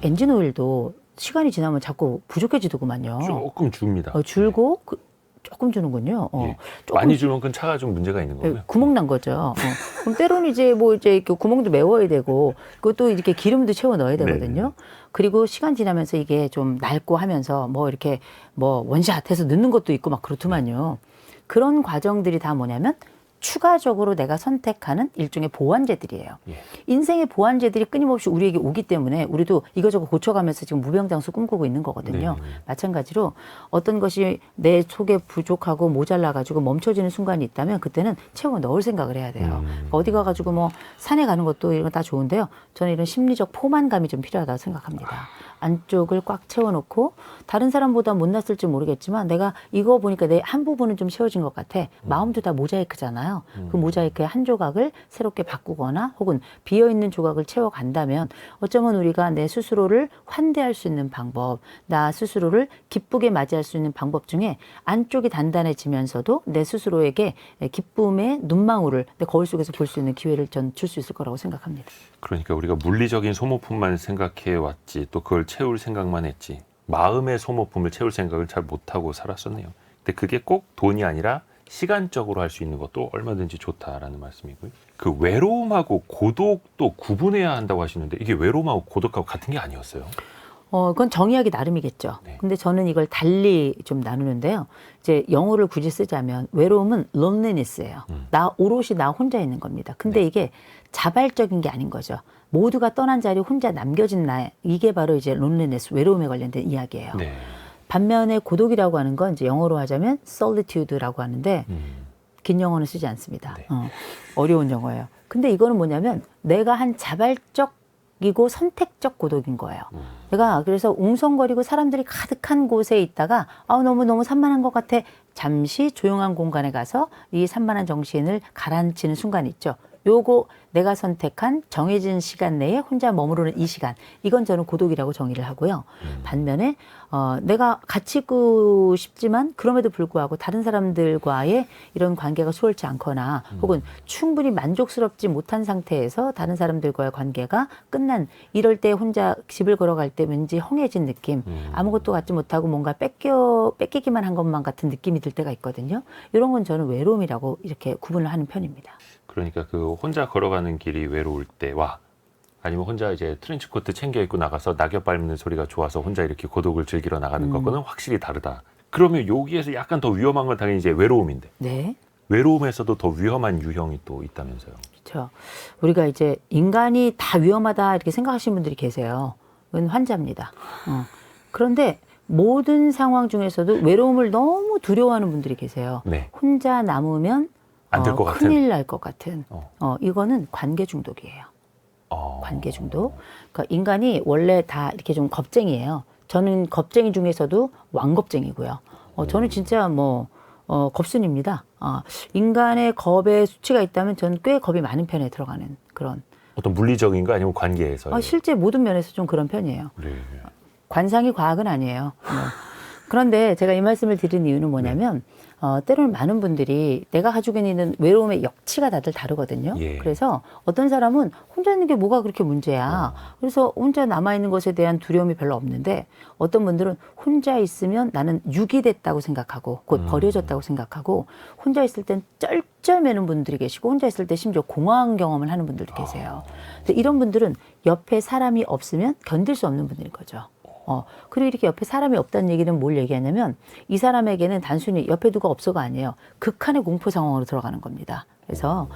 엔진 오일도 시간이 지나면 자꾸 부족해지더구만요. 조금 줍니다. 줄고 조금 주는군요. 예. 조금 많이 주면 그건 차가 좀 문제가 있는 거고요. 구멍 난 거죠. 그럼 때로는 이제 이렇게 구멍도 메워야 되고 그것도 이렇게 기름도 채워 넣어야 되거든요. 네네. 그리고 시간 지나면서 이게 좀 낡고 하면서 원샷 해서 넣는 것도 있고 막 그렇더만요. 그런 과정들이 다 뭐냐면 추가적으로 내가 선택하는 일종의 보완제들이에요. 예. 인생의 보완제들이 끊임없이 우리에게 오기 때문에 우리도 이거저거 고쳐가면서 지금 무병장수 꿈꾸고 있는 거거든요. 네. 마찬가지로 어떤 것이 내 속에 부족하고 모자라가지고 멈춰지는 순간이 있다면 그때는 채워 넣을 생각을 해야 돼요. 어디 가가지고 뭐 산에 가는 것도 이런 거 다 좋은데요. 저는 이런 심리적 포만감이 좀 필요하다고 생각합니다. 안쪽을 꽉 채워놓고 다른 사람보다 못났을지 모르겠지만 내가 이거 보니까 내 한 부분은 좀 채워진 것 같아. 마음도 다 모자이크잖아요. 그 모자이크의 한 조각을 새롭게 바꾸거나 혹은 비어있는 조각을 채워간다면 어쩌면 우리가 내 스스로를 환대할 수 있는 방법, 나 스스로를 기쁘게 맞이할 수 있는 방법 중에 안쪽이 단단해지면서도 내 스스로에게 기쁨의 눈망울을 내 거울 속에서 볼 수 있는 기회를 전 줄 수 있을 거라고 생각합니다. 그러니까 우리가 물리적인 소모품만 생각해 왔지 또 그걸 채울 생각만 했지 마음의 소모품을 채울 생각을 잘 못하고 살았었네요. 근데 그게 꼭 돈이 아니라 시간적으로 할 수 있는 것도 얼마든지 좋다라는 말씀이고요. 그 외로움하고 고독도 구분해야 한다고 하시는데 이게 외로움하고 고독하고 같은 게 아니었어요? 그건 정의하기 나름이겠죠. 네. 근데 저는 이걸 달리 좀 나누는데요. 이제 영어를 굳이 쓰자면 외로움은 loneliness예요. 오롯이 나 혼자 있는 겁니다. 근데 네. 이게 자발적인 게 아닌 거죠. 모두가 떠난 자리에 혼자 남겨진 나, 이게 바로 이제 loneliness, 외로움에 관련된 이야기예요. 네. 반면에 고독이라고 하는 건 이제 영어로 하자면 solitude라고 하는데 긴 영어는 쓰지 않습니다. 네. 어려운 영어예요. 근데 이거는 뭐냐면 내가 한 자발적이고 선택적 고독인 거예요. 내가 그래서 웅성거리고 사람들이 가득한 곳에 있다가 너무 산만한 것 같아. 잠시 조용한 공간에 가서 이 산만한 정신을 가라앉히는 순간이 있죠. 요거 내가 선택한 정해진 시간 내에 혼자 머무르는 이 시간, 이건 저는 고독이라고 정의를 하고요. 반면에 내가 같이 있고 싶지만 그럼에도 불구하고 다른 사람들과의 이런 관계가 수월치 않거나 혹은 충분히 만족스럽지 못한 상태에서 다른 사람들과의 관계가 끝난, 이럴 때 혼자 집을 걸어갈 때 왠지 허해진 느낌, 아무것도 갖지 못하고 뭔가 뺏기기만 한 것만 같은 느낌이 들 때가 있거든요. 이런 건 저는 외로움이라고 이렇게 구분을 하는 편입니다. 그러니까 그 혼자 걸어가는 길이 외로울 때와 아니면 혼자 이제 트렌치코트 챙겨 입고 나가서 낙엽 밟는 소리가 좋아서 혼자 이렇게 고독을 즐기러 나가는 것과는 확실히 다르다. 그러면 여기에서 약간 더 위험한 건 당연히 이제 외로움인데 네. 외로움에서도 더 위험한 유형이 또 있다면서요. 그렇죠. 우리가 이제 인간이 다 위험하다 이렇게 생각하시는 분들이 계세요. 그건 환자입니다. 그런데 모든 상황 중에서도 외로움을 너무 두려워하는 분들이 계세요. 네. 혼자 남으면 안 될 것 같은. 큰일 날 것 같은. 이거는 관계 중독이에요. 관계 중독. 그러니까 인간이 원래 다 이렇게 좀 겁쟁이에요. 저는 겁쟁이 중에서도 왕겁쟁이고요. 저는 진짜 겁순입니다. 인간의 겁의 수치가 있다면 저는 꽤 겁이 많은 편에 들어가는 그런. 어떤 물리적인 거 아니면 관계에서? 실제 모든 면에서 좀 그런 편이에요. 네. 관상이 과학은 아니에요. 그런데 제가 이 말씀을 드린 이유는 뭐냐면 때로는 많은 분들이 내가 가지고 있는 외로움의 역치가 다들 다르거든요. 예. 그래서 어떤 사람은 혼자 있는 게 뭐가 그렇게 문제야. 그래서 혼자 남아있는 것에 대한 두려움이 별로 없는데 어떤 분들은 혼자 있으면 나는 유기됐다고 생각하고 곧 버려졌다고 생각하고 혼자 있을 땐 쩔쩔매는 분들이 계시고 혼자 있을 때 심지어 공허한 경험을 하는 분들도 계세요. 근데 이런 분들은 옆에 사람이 없으면 견딜 수 없는 분들인 거죠. 그리고 이렇게 옆에 사람이 없다는 얘기는 뭘 얘기하냐면 이 사람에게는 단순히 옆에 누가 없어가 아니에요. 극한의 공포 상황으로 들어가는 겁니다. 그래서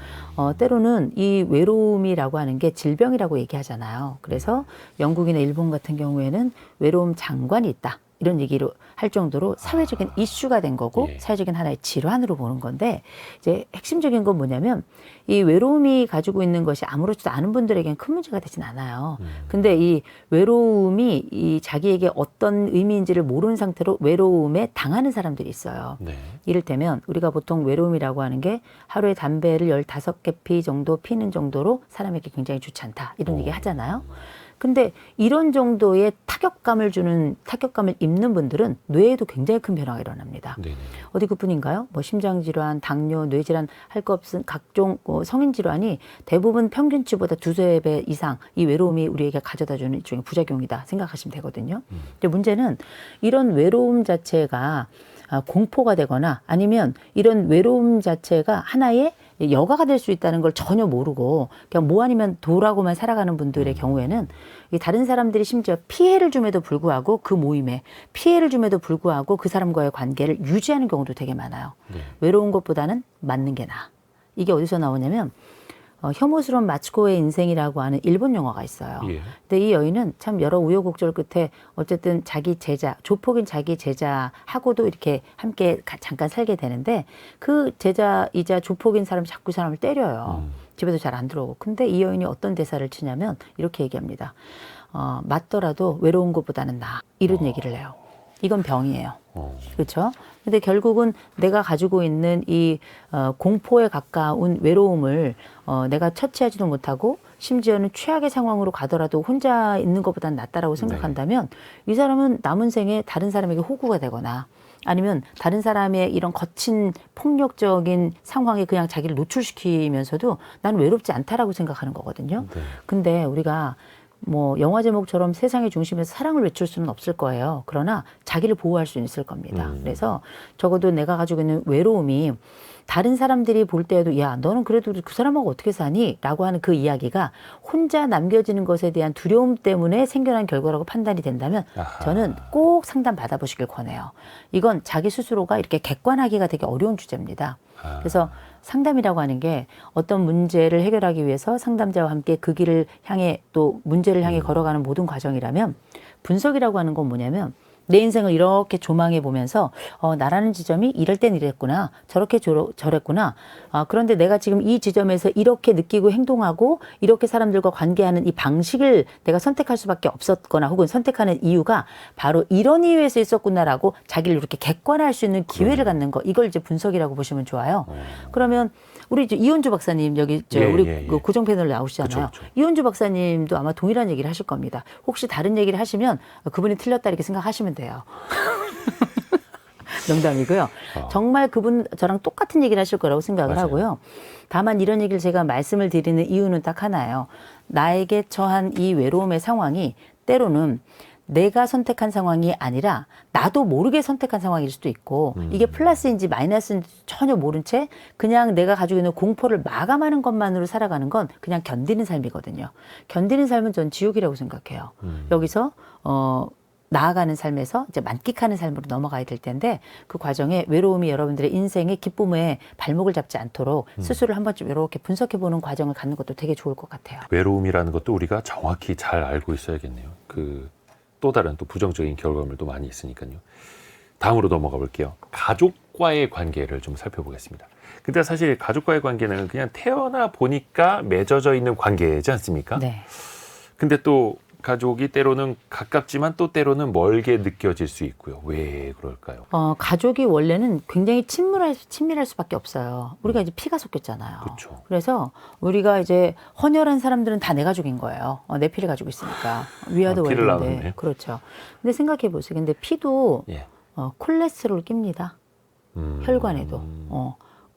때로는 이 외로움이라고 하는 게 질병이라고 얘기하잖아요. 그래서 영국이나 일본 같은 경우에는 외로움 장관이 있다. 이런 얘기로 할 정도로 사회적인 이슈가 된 거고 예. 사회적인 하나의 질환으로 보는 건데 이제 핵심적인 건 뭐냐면 이 외로움이 가지고 있는 것이 아무렇지도 않은 분들에겐 큰 문제가 되진 않아요. 근데 이 외로움이 이 자기에게 어떤 의미인지를 모르는 상태로 외로움에 당하는 사람들이 있어요. 네. 이를테면 우리가 보통 외로움이라고 하는 게 하루에 담배를 15개 피 정도 피는 정도로 사람에게 굉장히 좋지 않다. 이런 얘기 하잖아요. 근데 이런 정도의 타격감을 입는 분들은 뇌에도 굉장히 큰 변화가 일어납니다. 네네. 어디 그뿐인가요? 심장질환, 당뇨, 뇌질환 할 것 없은 각종 성인질환이 대부분 평균치보다 2~3배 이상 이 외로움이 우리에게 가져다주는 일종의 부작용이다 생각하시면 되거든요. 근데 문제는 이런 외로움 자체가 공포가 되거나 아니면 이런 외로움 자체가 하나의 여가가 될 수 있다는 걸 전혀 모르고 그냥 뭐 아니면 도라고만 살아가는 분들의 경우에는 이 다른 사람들이 심지어 피해를 줌에도 불구하고 그 모임에 피해를 줌에도 불구하고 그 사람과의 관계를 유지하는 경우도 되게 많아요. 네. 외로운 것보다는 맞는 게 나아. 이게 어디서 나오냐면 혐오스러운 마츠코의 인생이라고 하는 일본 영화가 있어요. 예. 근데 이 여인은 참 여러 우여곡절 끝에 어쨌든 자기 제자, 조폭인 자기 제자하고도 이렇게 함께 잠깐 살게 되는데 그 제자이자 조폭인 사람이 자꾸 사람을 때려요. 집에도 잘 안 들어오고. 근데 이 여인이 어떤 대사를 치냐면 이렇게 얘기합니다. 맞더라도 외로운 것보다는 나아. 이런 얘기를 해요. 이건 병이에요. 그렇죠? 근데 결국은 내가 가지고 있는 이 공포에 가까운 외로움을 내가 처치하지도 못하고 심지어는 최악의 상황으로 가더라도 혼자 있는 것보다는 낫다라고 생각한다면 이 사람은 남은 생에 다른 사람에게 호구가 되거나 아니면 다른 사람의 이런 거친 폭력적인 상황에 그냥 자기를 노출시키면서도 나는 외롭지 않다라고 생각하는 거거든요. 근데 우리가 뭐 영화 제목처럼 세상의 중심에서 사랑을 외칠 수는 없을 거예요. 그러나 자기를 보호할 수는 있을 겁니다. 그래서 적어도 내가 가지고 있는 외로움이 다른 사람들이 볼 때에도 야 너는 그래도 그 사람하고 어떻게 사니? 라고 하는 그 이야기가 혼자 남겨지는 것에 대한 두려움 때문에 생겨난 결과라고 판단이 된다면 저는 꼭 상담 받아보시길 권해요. 이건 자기 스스로가 이렇게 객관하기가 되게 어려운 주제입니다. 그래서 상담이라고 하는 게 어떤 문제를 해결하기 위해서 상담자와 함께 그 길을 향해 또 문제를 향해 걸어가는 모든 과정이라면 분석이라고 하는 건 뭐냐면 내 인생을 이렇게 조망해 보면서 나라는 지점이 이럴 땐 이랬구나 저렇게 저랬구나 그런데 내가 지금 이 지점에서 이렇게 느끼고 행동하고 이렇게 사람들과 관계하는 이 방식을 내가 선택할 수밖에 없었거나 혹은 선택하는 이유가 바로 이런 이유에서 있었구나라고 자기를 이렇게 객관화할 수 있는 기회를 갖는 거 이걸 이제 분석이라고 보시면 좋아요. 그러면 우리 이제 이혼주 박사님 여기 우리 그 고정 패널 나오시잖아요. 그쵸. 이혼주 박사님도 아마 동일한 얘기를 하실 겁니다. 혹시 다른 얘기를 하시면 그분이 틀렸다 이렇게 생각하시면 돼요. 농담이고요. 정말 그분 저랑 똑같은 얘기를 하실 거라고 생각을 맞아요. 하고요. 다만 이런 얘기를 제가 말씀을 드리는 이유는 딱 하나예요. 나에게 처한 이 외로움의 상황이 때로는 내가 선택한 상황이 아니라 나도 모르게 선택한 상황일 수도 있고 이게 플러스인지 마이너스인지 전혀 모른 채 그냥 내가 가지고 있는 공포를 마감하는 것만으로 살아가는 건 그냥 견디는 삶이거든요. 견디는 삶은 전 지옥이라고 생각해요. 여기서 나아가는 삶에서 이제 만끽하는 삶으로 넘어가야 될 텐데 그 과정에 외로움이 여러분들의 인생의 기쁨에 발목을 잡지 않도록 스스로를 한 번쯤 이렇게 분석해보는 과정을 갖는 것도 되게 좋을 것 같아요. 외로움이라는 것도 우리가 정확히 잘 알고 있어야겠네요. 또 다른 또 부정적인 결과물도 많이 있으니까요. 다음으로 넘어가 볼게요. 가족과의 관계를 좀 살펴보겠습니다. 근데 사실 가족과의 관계는 그냥 태어나 보니까 맺어져 있는 관계지 않습니까? 네. 근데 또 가족이 때로는 가깝지만 또 때로는 멀게 느껴질 수 있고요. 왜 그럴까요? 가족이 원래는 굉장히 친밀할 수밖에 없어요. 우리가 이제 피가 섞였잖아요. 그쵸. 그래서 우리가 이제 헌혈한 사람들은 다 내 가족인 거예요. 내 피를 가지고 있으니까 위아더 피를 월드인데 나눴네요. 그렇죠. 근데 생각해 보세요. 근데 피도 예. 콜레스테롤 낍니다. 혈관에도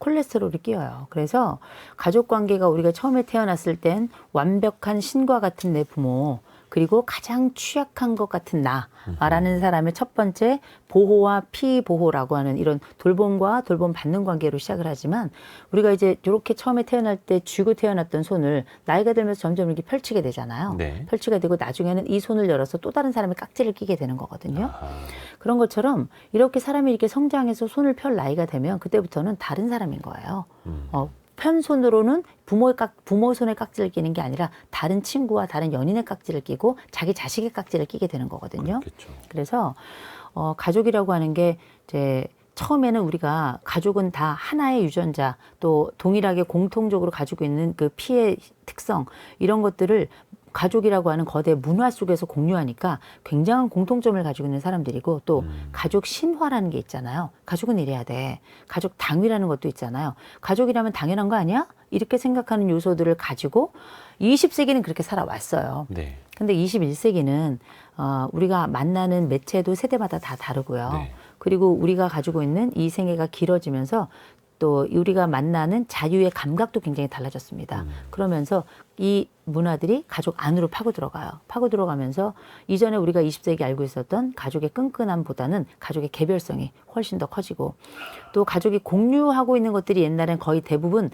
콜레스테롤이 끼어요. 그래서 가족 관계가 우리가 처음에 태어났을 땐 완벽한 신과 같은 내 부모 그리고 가장 취약한 것 같은 나라는 사람의 첫 번째 보호와 피보호라고 하는 이런 돌봄과 돌봄 받는 관계로 시작을 하지만 우리가 이제 이렇게 처음에 태어날 때 쥐고 태어났던 손을 나이가 들면서 점점 이렇게 펼치게 되잖아요. 네. 펼치게 되고 나중에는 이 손을 열어서 또 다른 사람의 깍지를 끼게 되는 거거든요. 그런 것처럼 이렇게 사람이 이렇게 성장해서 손을 펼 나이가 되면 그때부터는 다른 사람인 거예요. 편 손으로는 부모 손에 깍지를 끼는 게 아니라 다른 친구와 다른 연인의 깍지를 끼고 자기 자식의 깍지를 끼게 되는 거거든요. 그렇겠죠. 그래서 가족이라고 하는 게 이제 처음에는 우리가 가족은 다 하나의 유전자 또 동일하게 공통적으로 가지고 있는 그 피의 특성 이런 것들을 가족이라고 하는 거대 문화 속에서 공유하니까 굉장한 공통점을 가지고 있는 사람들이고 또 가족 신화라는 게 있잖아요. 가족은 이래야 돼. 가족 당위라는 것도 있잖아요. 가족이라면 당연한 거 아니야? 이렇게 생각하는 요소들을 가지고 20세기는 그렇게 살아왔어요. 네. 근데 21세기는 우리가 만나는 매체도 세대마다 다 다르고요. 네. 그리고 우리가 가지고 있는 이 생애가 길어지면서 또 우리가 만나는 자유의 감각도 굉장히 달라졌습니다. 그러면서 이 문화들이 가족 안으로 파고 들어가요. 파고 들어가면서 이전에 우리가 20세기 알고 있었던 가족의 끈끈함보다는 가족의 개별성이 훨씬 더 커지고 또 가족이 공유하고 있는 것들이 옛날엔 거의 대부분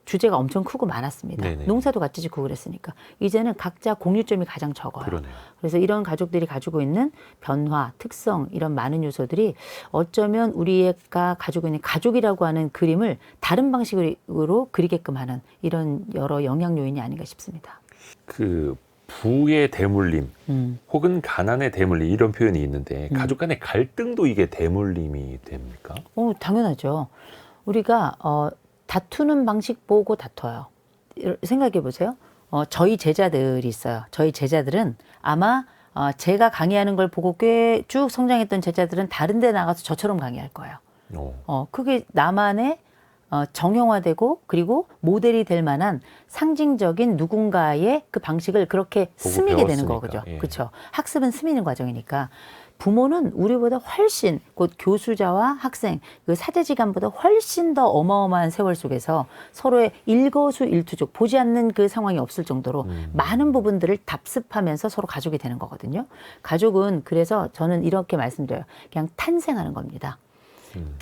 주제가 엄청 크고 많았습니다. 네네. 농사도 같이 짓고 그랬으니까. 이제는 각자 공유점이 가장 적어요. 그러네요. 그래서 이런 가족들이 가지고 있는 변화, 특성 이런 많은 요소들이 어쩌면 우리가 가지고 있는 가족이라고 하는 그림을 다른 방식으로 그리게끔 하는 이런 여러 영향 요인이 아닌가 싶습니다. 그 부의 대물림 혹은 가난의 대물림 이런 표현이 있는데 가족 간의 갈등도 이게 대물림이 됩니까? 당연하죠. 우리가 다투는 방식 보고 다퉈요. 생각해 보세요. 저희 제자들이 있어요. 저희 제자들은 아마 제가 강의하는 걸 보고 꽤 쭉 성장했던 제자들은 다른 데 나가서 저처럼 강의할 거예요. 그게 나만의 정형화되고 그리고 모델이 될 만한 상징적인 누군가의 그 방식을 그렇게 스미게 되는 거죠. 예. 그렇죠. 학습은 스미는 과정이니까 부모는 우리보다 훨씬 곧 교수자와 학생 그 사제지간보다 훨씬 더 어마어마한 세월 속에서 서로의 일거수일투족 보지 않는 그 상황이 없을 정도로 많은 부분들을 답습하면서 서로 가족이 되는 거거든요. 가족은 그래서 저는 이렇게 말씀드려요. 그냥 탄생하는 겁니다.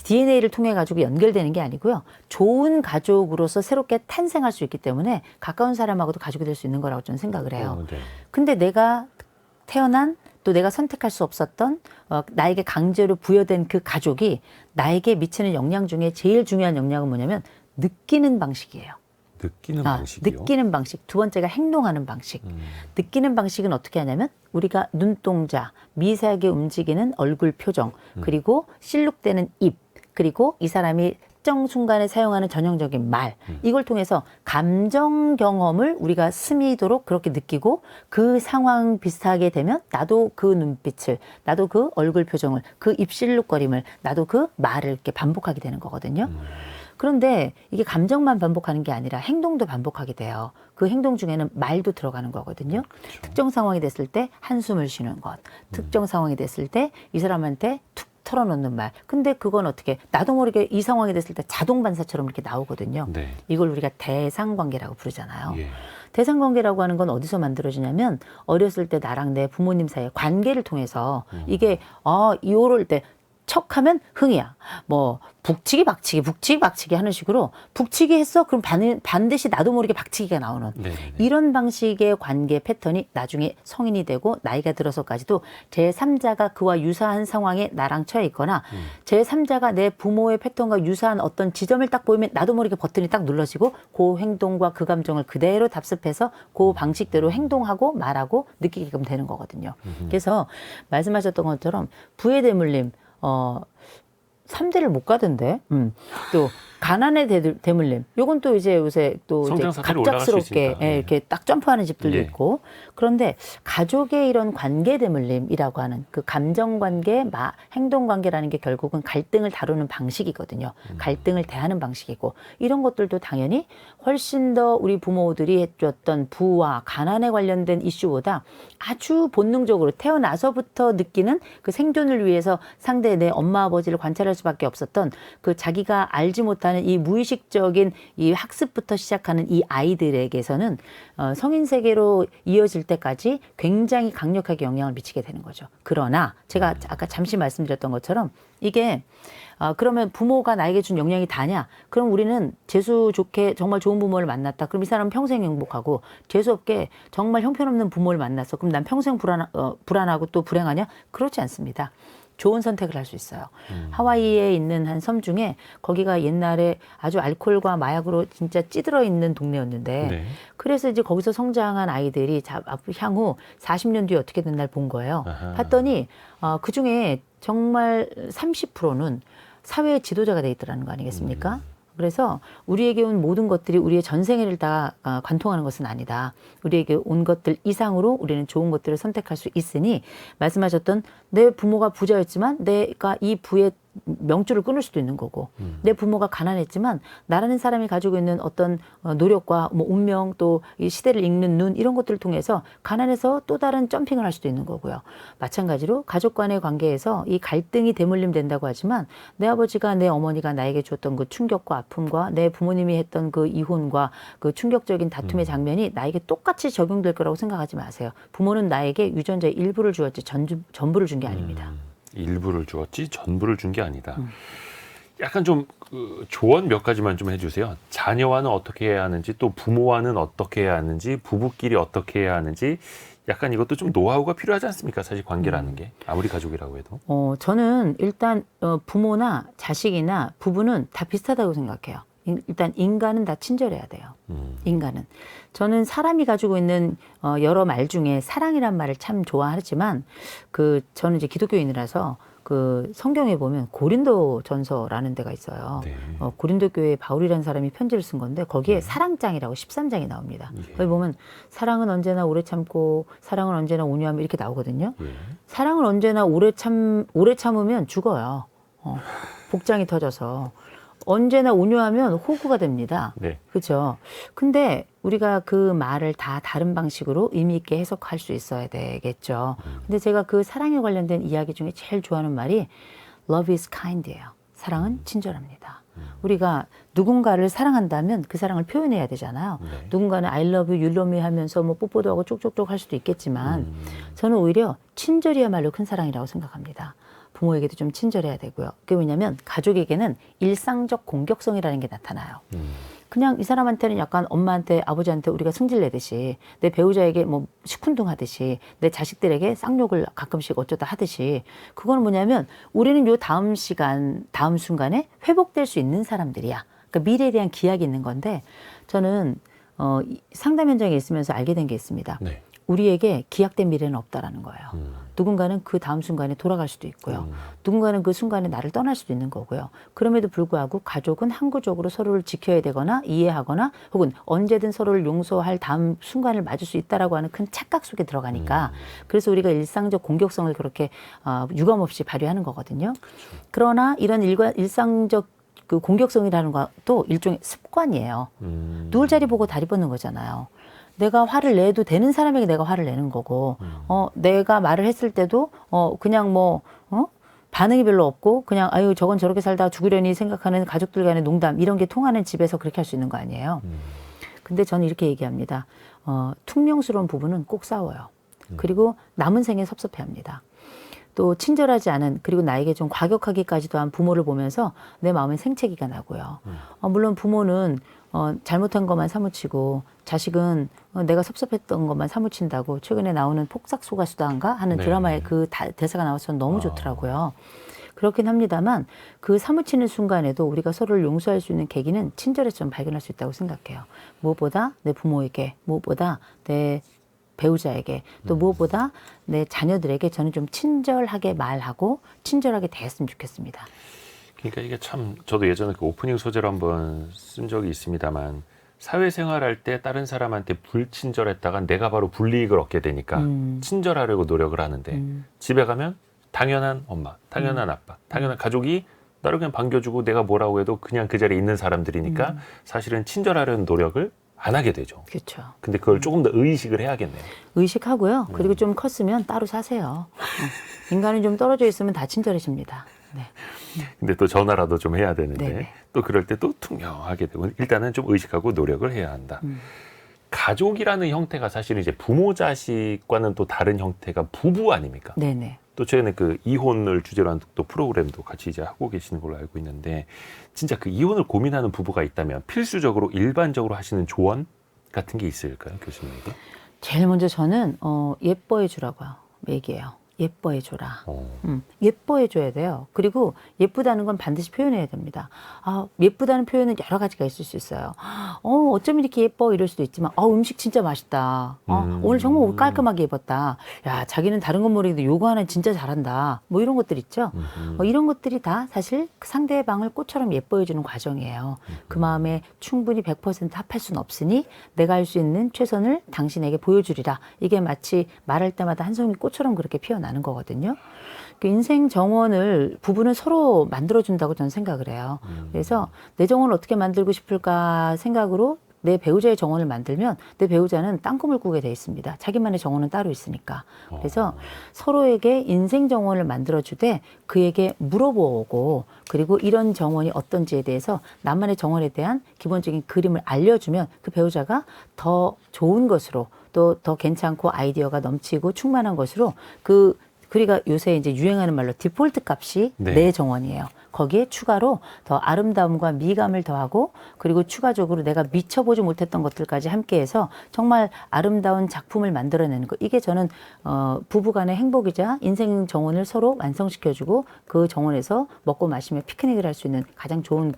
DNA를 통해 가지고 연결되는 게 아니고요. 좋은 가족으로서 새롭게 탄생할 수 있기 때문에 가까운 사람하고도 가족이 될 수 있는 거라고 저는 생각을 해요. 네. 근데 내가 태어난 또 내가 선택할 수 없었던 나에게 강제로 부여된 그 가족이 나에게 미치는 영향 중에 제일 중요한 영향은 뭐냐면 느끼는 방식이에요. 느끼는 방식이요? 느끼는 방식. 두 번째가 행동하는 방식. 느끼는 방식은 어떻게 하냐면 우리가 눈동자, 미세하게 움직이는 얼굴 표정, 그리고 실룩대는 입, 그리고 이 사람이 특정 순간에 사용하는 전형적인 말, 이걸 통해서 감정 경험을 우리가 스미도록 그렇게 느끼고 그 상황 비슷하게 되면 나도 그 눈빛을, 나도 그 얼굴 표정을, 그 입 실룩거림을, 나도 그 말을 이렇게 반복하게 되는 거거든요. 그런데 이게 감정만 반복하는 게 아니라 행동도 반복하게 돼요. 그 행동 중에는 말도 들어가는 거거든요. 그렇죠. 특정 상황이 됐을 때 한숨을 쉬는 것, 특정 상황이 됐을 때 이 사람한테 툭 털어놓는 말. 근데 그건 어떻게 나도 모르게 이 상황이 됐을 때 자동 반사처럼 이렇게 나오거든요. 네. 이걸 우리가 대상관계라고 부르잖아요. 예. 대상관계라고 하는 건 어디서 만들어지냐면 어렸을 때 나랑 내 부모님 사이의 관계를 통해서 이게 이럴 때 척하면 흥이야. 뭐 북치기 박치기 하는 식으로 북치기 했어? 그럼 반드시 나도 모르게 박치기가 나오는 네네네. 이런 방식의 관계 패턴이 나중에 성인이 되고 나이가 들어서까지도 제3자가 그와 유사한 상황에 나랑 처해 있거나 제3자가 내 부모의 패턴과 유사한 어떤 지점을 딱 보이면 나도 모르게 버튼이 딱 눌러지고 그 행동과 그 감정을 그대로 답습해서 그 방식대로 행동하고 말하고 느끼게끔 되는 거거든요. 그래서 말씀하셨던 것처럼 부의 대물림 3대를 못 가던데. 또 가난의 대물림. 요건 또 이제 요새 또 이제 갑작스럽게 이렇게 딱 점프하는 집들도 있고. 그런데 가족의 이런 관계 대물림이라고 하는 그 감정 관계, 행동 관계라는 게 결국은 갈등을 다루는 방식이거든요. 갈등을 대하는 방식이고 이런 것들도 당연히 훨씬 더 우리 부모들이 해줬던 부와 가난에 관련된 이슈보다 아주 본능적으로 태어나서부터 느끼는 그 생존을 위해서 상대의 내 엄마 아버지를 관찰할 수밖에 없었던 그 자기가 알지 못하는 이 무의식적인 이 학습부터 시작하는 이 아이들에게서는 성인 세계로 이어질 때까지 굉장히 강력하게 영향을 미치게 되는 거죠. 그러나 제가 아까 잠시 말씀드렸던 것처럼 이게 그러면 부모가 나에게 준 영향이 다냐? 그럼 우리는 재수 좋게 정말 좋은 부모를 만났다. 그럼 이 사람은 평생 행복하고 재수 없게 정말 형편없는 부모를 만났어. 그럼 난 평생 불안하고 또 불행하냐? 그렇지 않습니다. 좋은 선택을 할 수 있어요. 하와이에 있는 한 섬 중에 거기가 옛날에 아주 알코올과 마약으로 진짜 찌들어 있는 동네였는데 네. 그래서 이제 거기서 성장한 아이들이 향후 40년 뒤에 어떻게 된 날 본 거예요. 아하. 봤더니 그중에 정말 30%는 사회의 지도자가 돼 있더라는 거 아니겠습니까? 그래서 우리에게 온 모든 것들이 우리의 전생애를 다 관통하는 것은 아니다. 우리에게 온 것들 이상으로 우리는 좋은 것들을 선택할 수 있으니 말씀하셨던 내 부모가 부자였지만 내가 이 부의 명줄을 끊을 수도 있는 거고 내 부모가 가난했지만 나라는 사람이 가지고 있는 어떤 노력과 뭐 운명 또 이 시대를 읽는 눈 이런 것들을 통해서 가난해서 또 다른 점핑을 할 수도 있는 거고요. 마찬가지로 가족 간의 관계에서 이 갈등이 대물림 된다고 하지만 내 아버지가 내 어머니가 나에게 줬던 그 충격과 아픔과 내 부모님이 했던 그 이혼과 그 충격적인 다툼의 장면이 나에게 똑같이 적용될 거라고 생각하지 마세요. 부모는 나에게 유전자의 일부를 주었지 전부를 준 게 아닙니다. 일부를 주었지 전부를 준 게 아니다. 약간 좀 조언 몇 가지만 좀 해주세요. 자녀와는 어떻게 해야 하는지, 또 부모와는 어떻게 해야 하는지, 부부끼리 어떻게 해야 하는지, 약간 이것도 좀 노하우가 필요하지 않습니까? 사실 관계라는 게 아무리 가족이라고 해도. 저는 일단 부모나 자식이나 부부는 다 비슷하다고 생각해요. 일단 인간은 다 친절해야 돼요. 인간은. 저는 사람이 가지고 있는 여러 말 중에 사랑이란 말을 참 좋아하지만 저는 이제 기독교인이라서 성경에 보면 고린도 전서라는 데가 있어요. 네. 고린도 교회에 바울이라는 사람이 편지를 쓴 건데 거기에 사랑장이라고 13장이 나옵니다. 예. 거기 보면 사랑은 언제나 오래 참고 사랑은 언제나 온유하며 이렇게 나오거든요. 예. 사랑을 언제나 오래 참으면 죽어요. 복장이 터져서. 언제나 온유하면 호구가 됩니다. 네. 그렇죠. 근데 우리가 그 말을 다 다른 방식으로 의미 있게 해석할 수 있어야 되겠죠. 근데 제가 그 사랑에 관련된 이야기 중에 제일 좋아하는 말이 Love is kind예요. 사랑은 친절합니다. 우리가 누군가를 사랑한다면 그 사랑을 표현해야 되잖아요. 네. 누군가는 I love you, you love me 하면서 뭐 뽀뽀도 하고 쪽쪽쪽 할 수도 있겠지만 저는 오히려 친절이야말로 큰 사랑이라고 생각합니다. 부모에게도 좀 친절해야 되고요. 그게 왜냐하면 가족에게는 일상적 공격성이라는 게 나타나요. 그냥 이 사람한테는 약간 엄마한테 아버지한테 우리가 승질내듯이 내 배우자에게 뭐 시큰둥하듯이 내 자식들에게 쌍욕을 가끔씩 어쩌다 하듯이 그거는 뭐냐면 우리는 요 다음 순간에 회복될 수 있는 사람들이야. 그러니까 미래에 대한 기약이 있는 건데 저는 상담 현장에 있으면서 알게 된 게 있습니다. 네. 우리에게 기약된 미래는 없다라는 거예요. 누군가는 그 다음 순간에 돌아갈 수도 있고요. 누군가는 그 순간에 나를 떠날 수도 있는 거고요. 그럼에도 불구하고 가족은 항구적으로 서로를 지켜야 되거나 이해하거나 혹은 언제든 서로를 용서할 다음 순간을 맞을 수 있다라고 하는 큰 착각 속에 들어가니까 그래서 우리가 일상적 공격성을 그렇게 유감없이 발휘하는 거거든요. 그러나 이런 일상적 그 공격성이라는 것도 일종의 습관이에요. 누울 자리 보고 다리 뻗는 거잖아요. 내가 화를 내도 되는 사람에게 내가 화를 내는 거고, 내가 말을 했을 때도, 그냥 반응이 별로 없고, 그냥, 아유, 저건 저렇게 살다가 죽으려니 생각하는 가족들 간의 농담, 이런 게 통하는 집에서 그렇게 할 수 있는 거 아니에요. 근데 저는 이렇게 얘기합니다. 퉁명스러운 부부는 꼭 싸워요. 그리고 남은 생에 섭섭해 합니다. 또 친절하지 않은 그리고 나에게 좀 과격하기까지도 한 부모를 보면서 내 마음에 생채기가 나고요. 물론 부모는 잘못한 것만 사무치고 자식은 내가 섭섭했던 것만 사무친다고 최근에 나오는 폭삭소가수다인가 하는 네. 드라마에 그 대사가 나와서 너무 좋더라고요. 그렇긴 합니다만 그 사무치는 순간에도 우리가 서로를 용서할 수 있는 계기는 친절에서 좀 발견할 수 있다고 생각해요. 무엇보다 내 부모에게, 무엇보다 내 배우자에게, 또 무엇보다 내 자녀들에게 저는 좀 친절하게 말하고 친절하게 대했으면 좋겠습니다. 그러니까 이게 참 저도 예전에 그 오프닝 소재로 한번 쓴 적이 있습니다만 사회생활할 때 다른 사람한테 불친절했다가 내가 바로 불이익을 얻게 되니까 친절하려고 노력을 하는데 집에 가면 당연한 엄마, 당연한 아빠, 당연한 가족이 나를 그냥 반겨주고 내가 뭐라고 해도 그냥 그 자리에 있는 사람들이니까 사실은 친절하려는 노력을 안 하게 되죠. 그렇죠. 근데 그걸 조금 더 의식을 해야겠네요. 의식하고요. 그리고 좀 컸으면 따로 사세요. 인간은 좀 떨어져 있으면 다 친절해집니다. 네. 근데 또 전화라도 좀 해야 되는데 네네. 또 그럴 때 또 투명하게 되고 일단은 좀 의식하고 노력을 해야 한다. 가족이라는 형태가 사실은 이제 부모 자식과는 또 다른 형태가 부부 아닙니까? 네네. 또 최근에 그 이혼을 주제로 한 또 프로그램도 같이 이제 하고 계시는 걸로 알고 있는데 진짜 그 이혼을 고민하는 부부가 있다면 필수적으로 일반적으로 하시는 조언 같은 게 있을까요, 교수님에게? 제일 먼저 저는 예뻐해 주라고 얘기해요. 예뻐해 줘라. 예뻐해 줘야 돼요. 그리고 예쁘다는 건 반드시 표현해야 됩니다. 예쁘다는 표현은 여러 가지가 있을 수 있어요. 어쩜 이렇게 예뻐 이럴 수도 있지만 음식 진짜 맛있다. 오늘 정말 옷 깔끔하게 입었다. 야, 자기는 다른 건 모르겠는데 요거 하나 진짜 잘한다. 뭐 이런 것들 있죠. 이런 것들이 다 사실 상대방을 꽃처럼 예뻐해 주는 과정이에요. 그 마음에 충분히 100% 합할 수는 없으니 내가 할 수 있는 최선을 당신에게 보여주리라. 이게 마치 말할 때마다 한 송이 꽃처럼 그렇게 피어나는 거거든요. 그 인생 정원을 부부는 서로 만들어준다고 저는 생각을 해요. 그래서 내 정원을 어떻게 만들고 싶을까 생각으로 내 배우자의 정원을 만들면 내 배우자는 땅꿈을 꾸게 돼 있습니다. 자기만의 정원은 따로 있으니까. 그래서 서로에게 인생 정원을 만들어주되 그에게 물어보고 그리고 이런 정원이 어떤지에 대해서 나만의 정원에 대한 기본적인 그림을 알려주면 그 배우자가 더 좋은 것으로 또 더 괜찮고 아이디어가 넘치고 충만한 것으로 우리가 요새 이제 유행하는 말로 디폴트 값이 네. 내 정원이에요. 거기에 추가로 더 아름다움과 미감을 더하고 그리고 추가적으로 내가 미쳐보지 못했던 것들까지 함께해서 정말 아름다운 작품을 만들어내는 거. 이게 저는 부부간의 행복이자 인생 정원을 서로 완성시켜주고 그 정원에서 먹고 마시며 피크닉을 할 수 있는 가장 좋은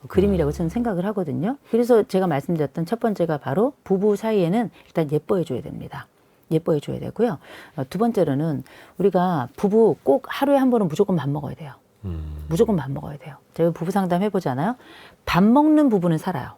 그림이라고 저는 생각을 하거든요. 그래서 제가 말씀드렸던 첫 번째가 바로 부부 사이에는 일단 예뻐해줘야 됩니다. 예뻐해줘야 되고요. 두 번째로는 우리가 부부 꼭 하루에 한 번은 무조건 밥 먹어야 돼요. 무조건 밥 먹어야 돼요. 제가 부부 상담 해보잖아요. 밥 먹는 부부는 살아요.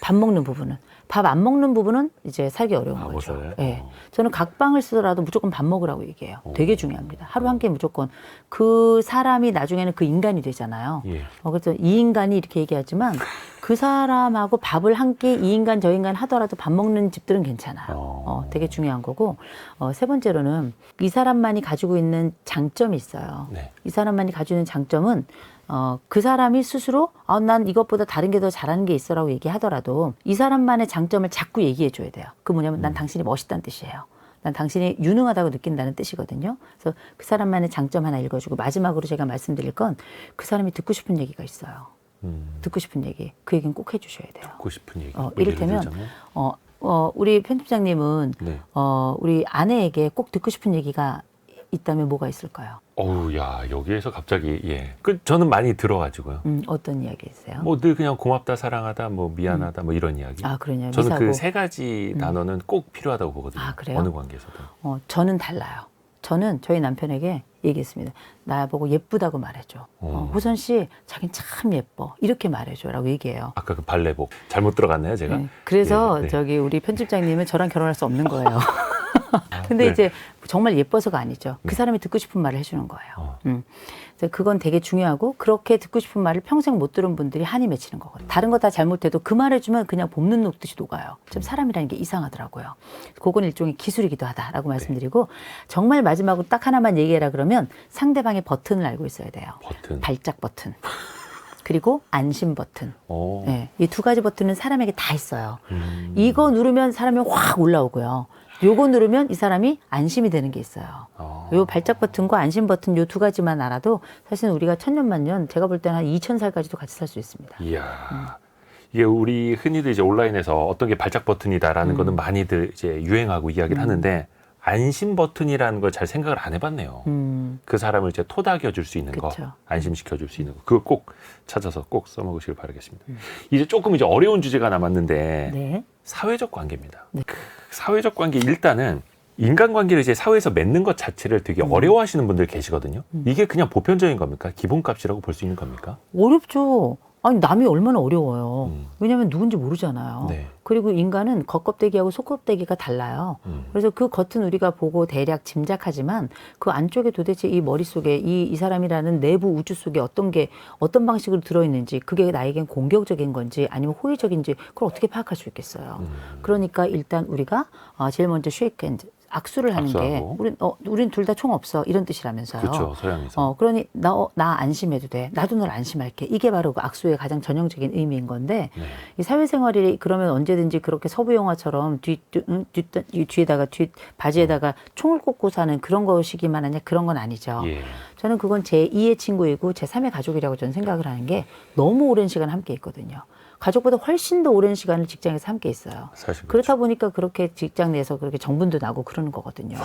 밥 먹는 부부는. 밥 안 먹는 부부는 이제 살기 어려운 거죠. 네. 저는 각방을 쓰더라도 무조건 밥 먹으라고 얘기해요. 되게 중요합니다. 하루 한 끼 무조건. 그 사람이 나중에는 그 인간이 되잖아요. 예. 그래서 이 인간이 이렇게 얘기하지만 그 사람하고 밥을 한 끼 이 인간 저 인간 하더라도 밥 먹는 집들은 괜찮아요. 되게 중요한 거고. 세 번째로는 이 사람만이 가지고 있는 장점이 있어요. 네. 이 사람만이 가지고 있는 장점은 그 사람이 스스로 난 이것보다 다른 게 더 잘하는 게 있어라고 얘기하더라도 이 사람만의 장점을 자꾸 얘기해 줘야 돼요. 그 뭐냐면 난 당신이 멋있다는 뜻이에요. 난 당신이 유능하다고 느낀다는 뜻이거든요. 그래서 그 사람만의 장점 하나 읽어주고 마지막으로 제가 말씀드릴 건 그 사람이 듣고 싶은 얘기가 있어요. 듣고 싶은 얘기. 그 얘기는 꼭 해주셔야 돼요. 듣고 싶은 얘기. 이를테면 우리 편집장님은 네. 우리 아내에게 꼭 듣고 싶은 얘기가 있다면 뭐가 있을까요? 야, 여기에서 갑자기, 예. 저는 많이 들어가지고요. 어떤 이야기 있어요? 뭐 늘 그냥 고맙다, 사랑하다, 뭐 미안하다, 뭐 이런 이야기. 아, 그러냐. 저는 미사고. 그 세 가지 단어는 꼭 필요하다고 보거든요. 아, 그래요? 어느 관계에서든. 저는 달라요. 저는 저희 남편에게 얘기했습니다. 나보고 예쁘다고 말해줘. 호선 씨, 자긴 참 예뻐. 이렇게 말해줘라고 얘기해요. 아까 그 발레복 잘못 들어갔나요, 제가? 네. 그래서 예, 네. 우리 편집장님은 저랑 결혼할 수 없는 거예요. 근데 네. 이제 정말 예뻐서가 아니죠. 그 사람이 듣고 싶은 말을 해주는 거예요. 그래서 그건 되게 중요하고 그렇게 듣고 싶은 말을 평생 못 들은 분들이 한이 맺히는 거거든요. 다른 거 다 잘못해도 그 말해주면 그냥 봄눈 녹듯이 녹아요. 좀 사람이라는 게 이상하더라고요. 그건 일종의 기술이기도 하다라고 말씀드리고 정말 마지막으로 딱 하나만 얘기해라 그러면 상대방의 버튼을 알고 있어야 돼요. 버튼. 발작 버튼. 그리고 안심 버튼. 오. 네, 이 두 가지 버튼은 사람에게 다 있어요. 이거 누르면 사람이 확 올라오고요. 요거 누르면 이 사람이 안심이 되는 게 있어요. 요 발작 버튼과 안심 버튼 요 두 가지만 알아도 사실 우리가 천년만년 제가 볼 때는 한 2000살까지도 같이 살 수 있습니다. 이야. 이게 우리 흔히들 이제 온라인에서 어떤 게 발작 버튼이다라는 거는 많이들 이제 유행하고 이야기를 하는데 안심 버튼이라는 걸 잘 생각을 안 해봤네요. 그 사람을 이제 토닥여 줄 수 있는 그쵸. 거, 안심시켜 줄 수 있는 거, 그거 꼭 찾아서 꼭 써먹으시길 바라겠습니다. 이제 조금 이제 어려운 주제가 남았는데 네. 사회적 관계입니다. 네. 사회적 관계 일단은 인간관계를 이제 사회에서 맺는 것 자체를 되게 어려워하시는 분들 계시거든요. 이게 그냥 보편적인 겁니까? 기본값이라고 볼 수 있는 겁니까? 어렵죠. 아니 남이 얼마나 어려워요. 왜냐하면 누군지 모르잖아요. 네. 그리고 인간은 겉껍데기하고 속껍데기가 달라요. 그래서 그 겉은 우리가 보고 대략 짐작하지만 그 안쪽에 도대체 이 머릿속에 이 사람이라는 내부 우주 속에 어떤 방식으로 들어있는지 그게 나에겐 공격적인 건지 아니면 호의적인지 그걸 어떻게 파악할 수 있겠어요. 그러니까 일단 우리가 제일 먼저 쉐이크 핸드 악수를 하는 악수하고. 게 우린 둘 다 총 없어 이런 뜻이라면서요. 그렇죠, 서양에서. 그러니 나 안심해도 돼. 나도 널 안심할게. 이게 바로 그 악수의 가장 전형적인 의미인 건데 네. 이 사회생활이 그러면 언제든지 그렇게 서부 영화처럼 뒤에다가 바지에다가 총을 꽂고 사는 그런 것이기만 하냐 그런 건 아니죠. 예. 저는 그건 제 2의 친구이고 제 3의 가족이라고 저는 생각을 하는 게 너무 오랜 시간 함께 있거든요. 가족보다 훨씬 더 오랜 시간을 직장에서 함께 있어요. 사실 그렇다 보니까 그렇게 직장 내에서 그렇게 정분도 나고 그러는 거거든요.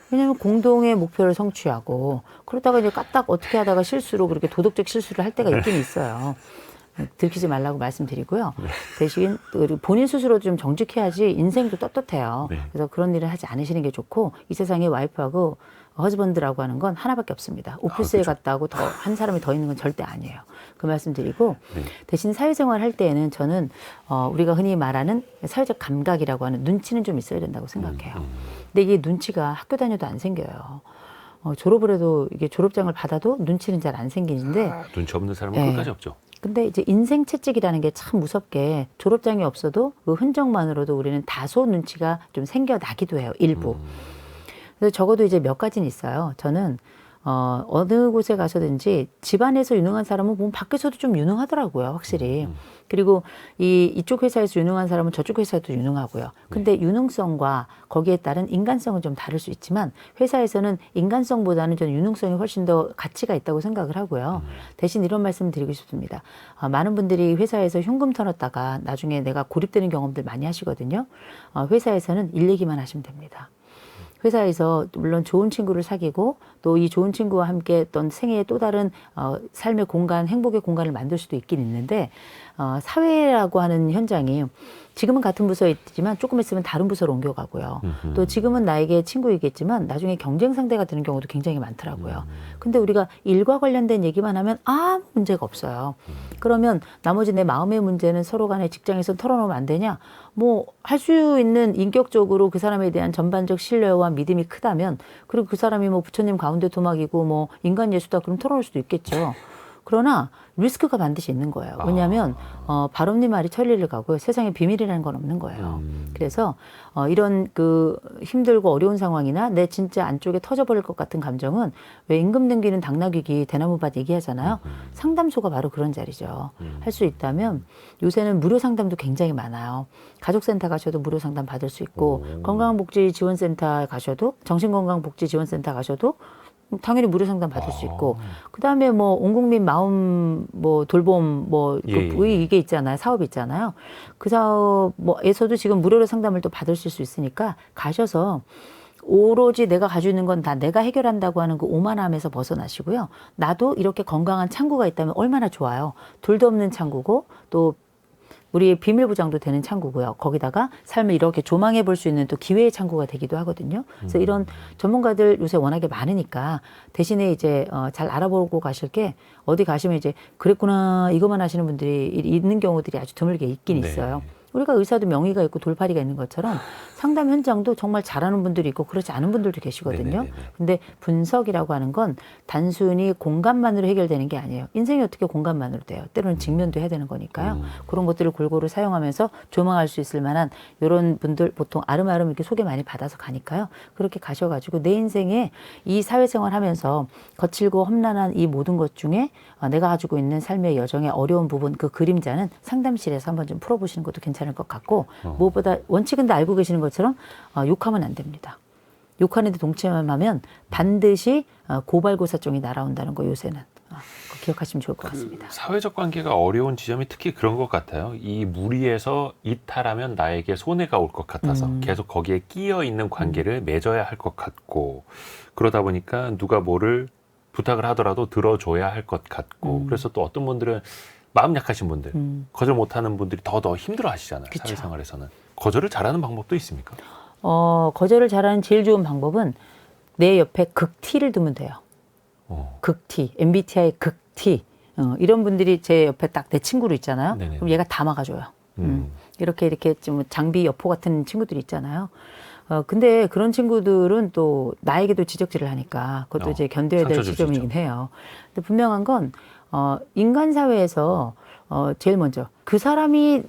왜냐하면 공동의 목표를 성취하고 그러다가 이제 까딱 어떻게 하다가 실수로 그렇게 도덕적 실수를 할 때가 있긴 있어요. 들키지 말라고 말씀드리고요. 대신 본인 스스로 좀 정직해야지 인생도 떳떳해요. 네. 그래서 그런 일을 하지 않으시는 게 좋고 이 세상에 와이프하고 허즈번드라고 하는 건 하나밖에 없습니다. 오피스에 그렇죠. 갔다 오고 한 사람이 더 있는 건 절대 아니에요. 그 말씀 드리고 네. 대신 사회생활 할 때에는 저는 우리가 흔히 말하는 사회적 감각이라고 하는 눈치는 좀 있어야 된다고 생각해요. 근데 이게 눈치가 학교 다녀도 안 생겨요. 졸업을 해도 이게 졸업장을 받아도 눈치는 잘 안 생기는데 눈치 없는 사람은 네. 끝까지 없죠. 근데 이제 인생 채찍이라는 게 참 무섭게 졸업장이 없어도 그 흔적만으로도 우리는 다소 눈치가 좀 생겨나기도 해요. 일부. 그래서 적어도 이제 몇 가지는 있어요. 저는 어느 곳에 가서든지 집안에서 유능한 사람은 보면 밖에서도 좀 유능하더라고요, 확실히. 그리고 이쪽 회사에서 유능한 사람은 저쪽 회사도 유능하고요. 근데 유능성과 거기에 따른 인간성은 좀 다를 수 있지만 회사에서는 인간성보다는 저는 유능성이 훨씬 더 가치가 있다고 생각을 하고요. 대신 이런 말씀을 드리고 싶습니다. 많은 분들이 회사에서 흉금 터놨다가 나중에 내가 고립되는 경험들 많이 하시거든요. 회사에서는 일 얘기만 하시면 됩니다. 회사에서 물론 좋은 친구를 사귀고 또 이 좋은 친구와 함께 어떤 생애의 또 다른 삶의 공간, 행복의 공간을 만들 수도 있긴 있는데 사회라고 하는 현장이 지금은 같은 부서에 있지만 조금 있으면 다른 부서로 옮겨가고요. 또 지금은 나에게 친구이겠지만 나중에 경쟁 상대가 되는 경우도 굉장히 많더라고요. 근데 우리가 일과 관련된 얘기만 하면 아무 문제가 없어요. 그러면 나머지 내 마음의 문제는 서로 간에 직장에서 털어놓으면 안 되냐? 뭐 할 수 있는 인격적으로 그 사람에 대한 전반적 신뢰와 믿음이 크다면 그리고 그 사람이 뭐 부처님 가운데 토막이고 뭐 인간 예수다 그럼 털어놓을 수도 있겠죠. 그러나 리스크가 반드시 있는 거예요. 왜냐하면 바람님 말이 천리를 가고요. 세상에 비밀이라는 건 없는 거예요. 그래서 이런 그 힘들고 어려운 상황이나 내 진짜 안쪽에 터져버릴 것 같은 감정은 왜 임금 등기는 당나귀기 대나무밭 얘기하잖아요. 상담소가 바로 그런 자리죠. 할 수 있다면 요새는 무료 상담도 굉장히 많아요. 가족센터 가셔도 무료 상담 받을 수 있고 건강복지지원센터 가셔도 정신건강복지지원센터 가셔도 당연히 무료 상담 받을 수 있고 그다음에 뭐 온국민 마음 뭐 돌봄 뭐 이게 있잖아요. 사업이 있잖아요. 그 사업 뭐에서도 지금 무료로 상담을 또 받을 수 있으니까 가셔서 오로지 내가 가지고 있는 건 다 내가 해결한다고 하는 그 오만함에서 벗어나시고요. 나도 이렇게 건강한 창구가 있다면 얼마나 좋아요. 둘도 없는 창구고 또 우리의 비밀 보장도 되는 창구고요. 거기다가 삶을 이렇게 조망해 볼 수 있는 또 기회의 창구가 되기도 하거든요. 그래서 이런 전문가들 요새 워낙에 많으니까 대신에 이제 잘 알아보고 가실 게 어디 가시면 이제 그랬구나 이것만 하시는 분들이 있는 경우들이 아주 드물게 있긴 있어요. 우리가 의사도 명의가 있고 돌팔이가 있는 것처럼 상담 현장도 정말 잘하는 분들이 있고 그렇지 않은 분들도 계시거든요. 근데 분석이라고 하는 건 단순히 공감만으로 해결되는 게 아니에요. 인생이 어떻게 공감만으로 돼요. 때로는 직면도 해야 되는 거니까요. 그런 것들을 골고루 사용하면서 조망할 수 있을 만한 이런 분들 보통 아름아름 이렇게 소개 많이 받아서 가니까요. 그렇게 가셔가지고 내 인생에 이 사회생활 하면서 거칠고 험난한 이 모든 것 중에 내가 가지고 있는 삶의 여정의 어려운 부분 그 그림자는 상담실에서 한번 좀 풀어보시는 것도 괜찮을 것 같고 무엇보다 원칙은 다 알고 계시는 것처럼 욕하면 안 됩니다. 욕하는데 동참하면 반드시 고발고사종이 날아온다는 거 요새는 그거 기억하시면 좋을 것 같습니다. 사회적 관계가 어려운 지점이 특히 그런 것 같아요. 이 무리에서 이탈하면 나에게 손해가 올 것 같아서 계속 거기에 끼어 있는 관계를 맺어야 할 것 같고 그러다 보니까 누가 뭐를 부탁을 하더라도 들어줘야 할 것 같고 그래서 또 어떤 분들은 마음 약하신 분들, 거절 못하는 분들이 더 힘들어 하시잖아요. 그쵸. 사회생활에서는. 거절을 잘하는 방법도 있습니까? 거절을 잘하는 제일 좋은 방법은 내 옆에 극T를 두면 돼요. 극T, MBTI 극T. 이런 분들이 제 옆에 딱 내 친구로 있잖아요. 네네. 그럼 얘가 다 막아줘요. 이렇게 좀 장비 여포 같은 친구들이 있잖아요. 근데 그런 친구들은 또 나에게도 지적질을 하니까 그것도 이제 견뎌야 될 지점이긴 해요. 근데 분명한 건 인간 사회에서 제일 먼저 그 사람이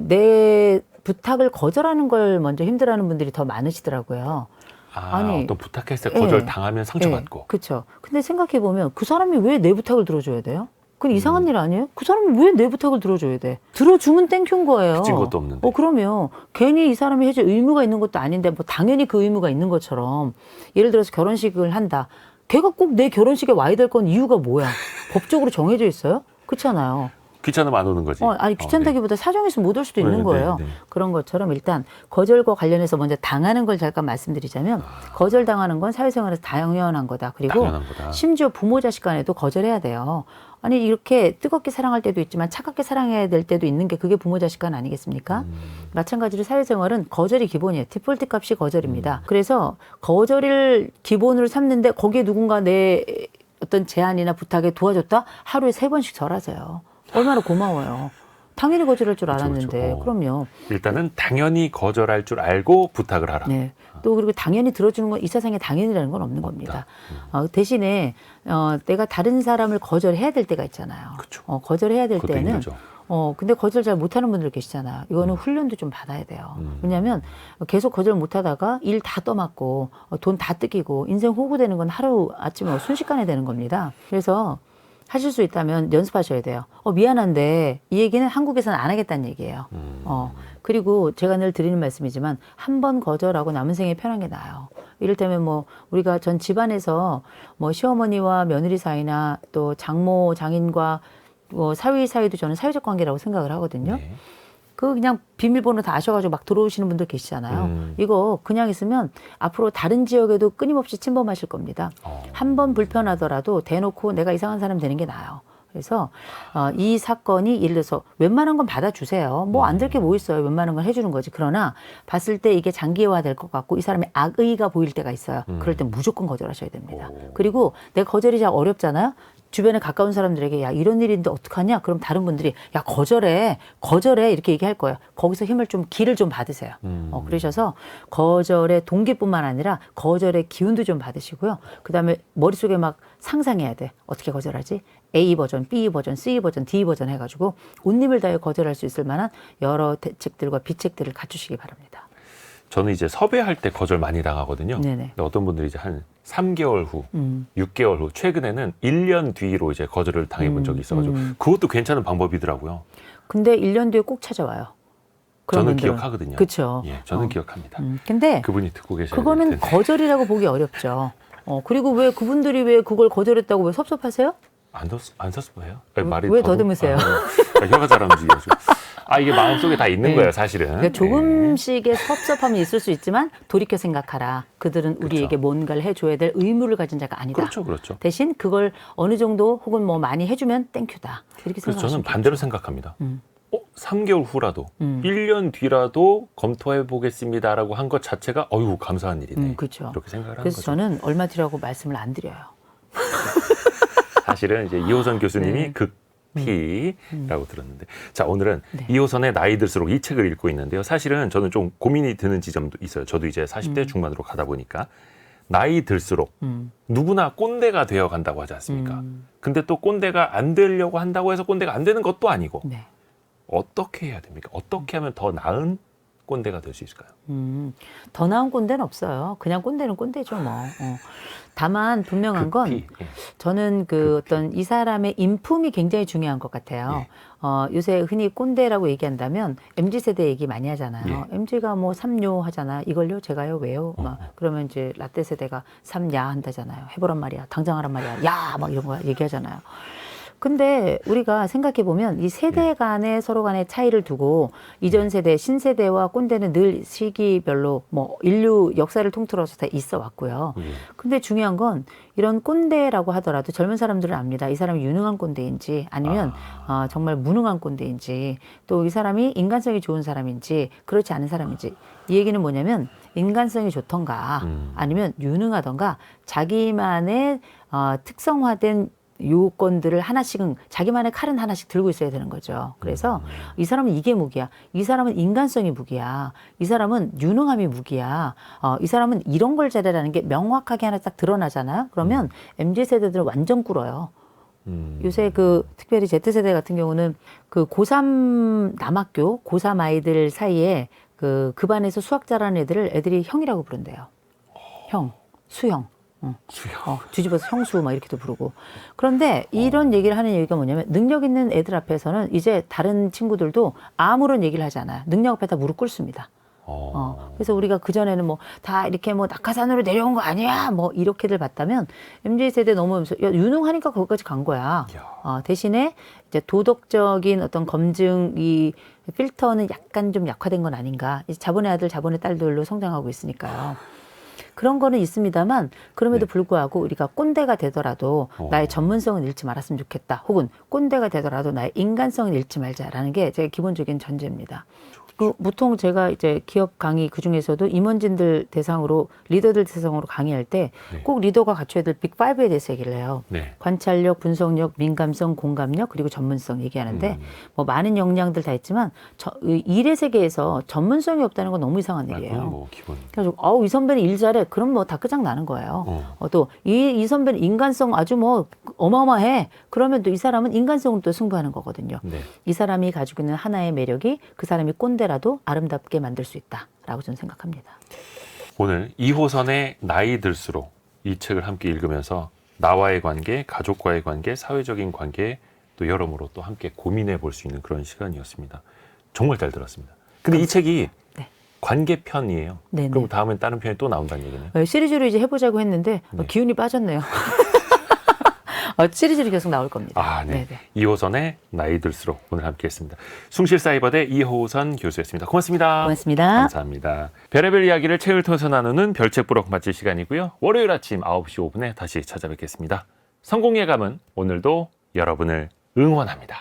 내 부탁을 거절하는 걸 먼저 힘들어하는 분들이 더 많으시더라고요. 아니, 어떤 부탁했을 때 거절 당하면 상처받고. 그렇죠. 근데 생각해 보면 그 사람이 왜 내 부탁을 들어줘야 돼요? 그건 이상한 일 아니에요? 그 사람이 왜 내 부탁을 들어줘야 돼? 들어주면 땡큐인 거예요. 빚진 것도 없는데. 그러면 괜히 이 사람이 해줄 의무가 있는 것도 아닌데 뭐 당연히 그 의무가 있는 것처럼 예를 들어서 결혼식을 한다. 걔가 꼭 내 결혼식에 와야 될 건 이유가 뭐야? 법적으로 정해져 있어요? 그렇잖아요. 귀찮으면 안 오는 거지. 아니 귀찮다기보다 사정에서 못 올 수도 있는 거예요. 그런 것처럼 일단 거절과 관련해서 먼저 당하는 걸 잠깐 말씀드리자면 거절당하는 건 사회생활에서 당연한 거다. 그리고 심지어 부모 자식 간에도 거절해야 돼요. 아니 이렇게 뜨겁게 사랑할 때도 있지만 차갑게 사랑해야 될 때도 있는 게 그게 부모 자식 간 아니겠습니까? 마찬가지로 사회생활은 거절이 기본이에요. 디폴트 값이 거절입니다. 그래서 거절을 기본으로 삼는데 거기에 누군가 내 어떤 제안이나 부탁에 도와줬다? 하루에 3번씩 절하세요. 얼마나 고마워요. 당연히 거절할 줄 알았는데. 그럼요. 일단은 당연히 거절할 줄 알고 부탁을 하라. 네. 또 그리고 당연히 들어주는 건 이 세상에 당연이라는 건 없는 겁니다. 대신에 내가 다른 사람을 거절해야 될 때가 있잖아요. 그쵸. 거절해야 될 때는 힘들죠. 근데 거절 잘 못하는 분들 계시잖아요. 이거는 훈련도 좀 받아야 돼요. 왜냐하면 계속 거절 못하다가 일 다 떠맡고 돈 다 뜯기고 인생 호구되는 건 하루 아침에 순식간에 되는 겁니다. 그래서 하실 수 있다면 연습하셔야 돼요. 미안한데 이 얘기는 한국에서는 안 하겠다는 얘기예요. 그리고 제가 늘 드리는 말씀이지만 한 번 거절하고 남은 생에 편한 게 나아요. 이를테면 뭐 우리가 전 집안에서 뭐 시어머니와 며느리 사이나 또 장모, 장인과 뭐 사위 사이도 저는 사회적 관계라고 생각을 하거든요. 네. 그냥 비밀번호 다 아셔가지고 막 들어오시는 분들 계시잖아요. 이거 그냥 있으면 앞으로 다른 지역에도 끊임없이 침범하실 겁니다. 한 번 불편하더라도 대놓고 내가 이상한 사람 되는 게 나아요. 그래서 이 사건이 예를 들어서 웬만한 건 받아주세요. 뭐 안 될 게 뭐 있어요. 웬만한 건 해주는 거지. 그러나 봤을 때 이게 장기화 될 것 같고 이 사람의 악의가 보일 때가 있어요. 그럴 때 무조건 거절하셔야 됩니다. 그리고 내가 거절이 잘 어렵잖아요. 주변에 가까운 사람들에게 야 이런 일인데 어떡하냐? 그럼 다른 분들이 야 거절해 이렇게 얘기할 거예요. 거기서 힘을 좀 기를 좀 받으세요. 그러셔서 거절의 동기뿐만 아니라 거절의 기운도 좀 받으시고요. 그다음에 머릿속에 막 상상해야 돼. 어떻게 거절하지? A 버전, B 버전, C 버전, D 버전 해가지고 온 힘을 다해 거절할 수 있을 만한 여러 대책들과 비책들을 갖추시기 바랍니다. 저는 이제 섭외할 때 거절 많이 당하거든요. 네네. 근데 어떤 분들이 이제 한 3개월 후, 6개월 후, 최근에는 1년 뒤로 이제 거절을 당해본 적이 있어가지고 그것도 괜찮은 방법이더라고요. 근데 1년 뒤에 꼭 찾아와요. 그런 저는 분들은. 기억하거든요. 그렇죠. 예, 저는 기억합니다. 근데 그분이 듣고 계셔야 그거는 될 텐데. 거절이라고 보기 어렵죠. 그리고 왜 그분들이 왜 그걸 거절했다고 왜 섭섭하세요? 안 섭섭해요? 말이 왜 더듬으세요? 혀가 잘 안 움직여가지고. 이게 마음속에 다 있는 네. 거예요, 사실은. 그러니까 조금씩의 섭섭함이 있을 수 있지만 돌이켜 생각하라. 그들은 우리에게 뭔가를 해줘야 될 의무를 가진 자가 아니다. 그렇죠. 대신 그걸 어느 정도 혹은 뭐 많이 해주면 땡큐다. 이렇게 그래서 생각하시면 저는 반대로 생각합니다. 3개월 후라도 1년 뒤라도 검토해 보겠습니다라고 한 것 자체가 어유 감사한 일이네. 그렇죠. 이렇게 생각을 하는 그래서 거죠. 저는 얼마 뒤라고 말씀을 안 드려요. 사실은 이제 이호선 교수님이 네. 극피라고 들었는데, 자 오늘은 네. 이호선의 나이 들수록 이 책을 읽고 있는데요. 사실은 저는 좀 고민이 드는 지점도 있어요. 저도 이제 40대 중반으로 가다 보니까 나이 들수록 누구나 꼰대가 되어 간다고 하지 않습니까? 근데 또 꼰대가 안 되려고 한다고 해서 꼰대가 안 되는 것도 아니고 네. 어떻게 해야 됩니까? 어떻게 하면 더 나은 꼰대가 될 수 있을까요? 더 나은 꼰대는 없어요. 그냥 꼰대는 꼰대죠, 뭐. 다만 분명한 건 극피. 예. 저는 어떤 이 사람의 인품이 굉장히 중요한 것 같아요. 요새 흔히 꼰대라고 얘기한다면 MZ세대 얘기 많이 하잖아요. MZ가 뭐 삼요 하잖아. 이걸요? 제가요? 왜요? 막 그러면 이제 라떼 세대가 삼야 한다잖아요. 해보란 말이야. 당장 하란 말이야. 야! 막 이런 거 얘기하잖아요. 근데 우리가 생각해 보면 이 세대 간의 서로 간의 차이를 두고 이전 세대, 신세대와 꼰대는 늘 시기별로 뭐 인류 역사를 통틀어서 다 있어 왔고요. 근데 중요한 건 이런 꼰대라고 하더라도 젊은 사람들은 압니다. 이 사람이 유능한 꼰대인지 아니면 정말 무능한 꼰대인지 또 이 사람이 인간성이 좋은 사람인지 그렇지 않은 사람인지 이 얘기는 뭐냐면 인간성이 좋던가 아니면 유능하던가 자기만의 특성화된 요건들을 하나씩은 자기만의 칼은 하나씩 들고 있어야 되는 거죠. 그래서 이 사람은 이게 무기야. 이 사람은 인간성이 무기야. 이 사람은 유능함이 무기야. 이 사람은 이런 걸 잘해라는 게 명확하게 하나 딱 드러나잖아요. 그러면 MZ세대들은 완전 꿇어요. 요새 특별히 Z세대 같은 경우는 고3 남학교, 고3 아이들 사이에 그 반에서 수학 잘하는 애들이 형이라고 부른대요. 형, 수형. 뒤집어서 형수 막 이렇게도 부르고. 그런데 이런 얘기를 하는 얘기가 뭐냐면 능력 있는 애들 앞에서는 이제 다른 친구들도 아무런 얘기를 하지 않아요. 능력 앞에 다 무릎 꿇습니다. 그래서 우리가 그전에는 뭐 다 이렇게 뭐 낙하산으로 내려온 거 아니야 뭐 이렇게들 봤다면 MZ세대 넘어오면서 야, 유능하니까 거기까지 간 거야. 대신에 이제 도덕적인 어떤 검증 이 필터는 약간 좀 약화된 건 아닌가. 이제 자본의 아들 자본의 딸들로 성장하고 있으니까요. 그런 거는 있습니다만 그럼에도 불구하고 우리가 꼰대가 되더라도 나의 전문성은 잃지 말았으면 좋겠다. 혹은 꼰대가 되더라도 나의 인간성은 잃지 말자라는 게 제 기본적인 전제입니다. 그 보통 제가 이제 기업 강의 그 중에서도 임원진들 대상으로 리더들 대상으로 강의할 때 꼭 리더가 갖춰야 될 빅5에 대해서 얘기를 해요. 네. 관찰력, 분석력, 민감성, 공감력 그리고 전문성 얘기하는데 뭐 많은 역량들 다 있지만 이 일의 세계에서 전문성이 없다는 건 너무 이상한 그건 일이에요. 뭐 기본. 그래서 이 선배는 일 잘해. 그럼 뭐 다 끝장 나는 거예요. 또 이 선배는 인간성 아주 뭐 어마어마해. 그러면 또 이 사람은 인간성으로 또 승부하는 거거든요. 네. 이 사람이 가지고 있는 하나의 매력이 그 사람이 꼰대라도 아름답게 만들 수 있다라고 저는 생각합니다. 오늘 2호선의 나이 들수록 이 책을 함께 읽으면서 나와의 관계, 가족과의 관계, 사회적인 관계 또 여러모로 또 함께 고민해 볼 수 있는 그런 시간이었습니다. 정말 잘 들었습니다. 근데 이 책이 네. 관계편이에요. 네네. 그럼 다음엔 다른 편이 또 나온다는 얘기네요. 시리즈로 이제 해보자고 했는데 네. 기운이 빠졌네요. 시리즈로 계속 나올 겁니다. 아, 네. 네네. 2호선의 나이 들수록 오늘 함께했습니다. 숭실사이버대 이호선 교수였습니다. 고맙습니다. 고맙습니다. 감사합니다. 별의별 이야기를 책을 통해서 나누는 별책부록 마칠 시간이고요. 월요일 아침 9시 5분에 다시 찾아뵙겠습니다. 성공예감은 오늘도 여러분을 응원합니다.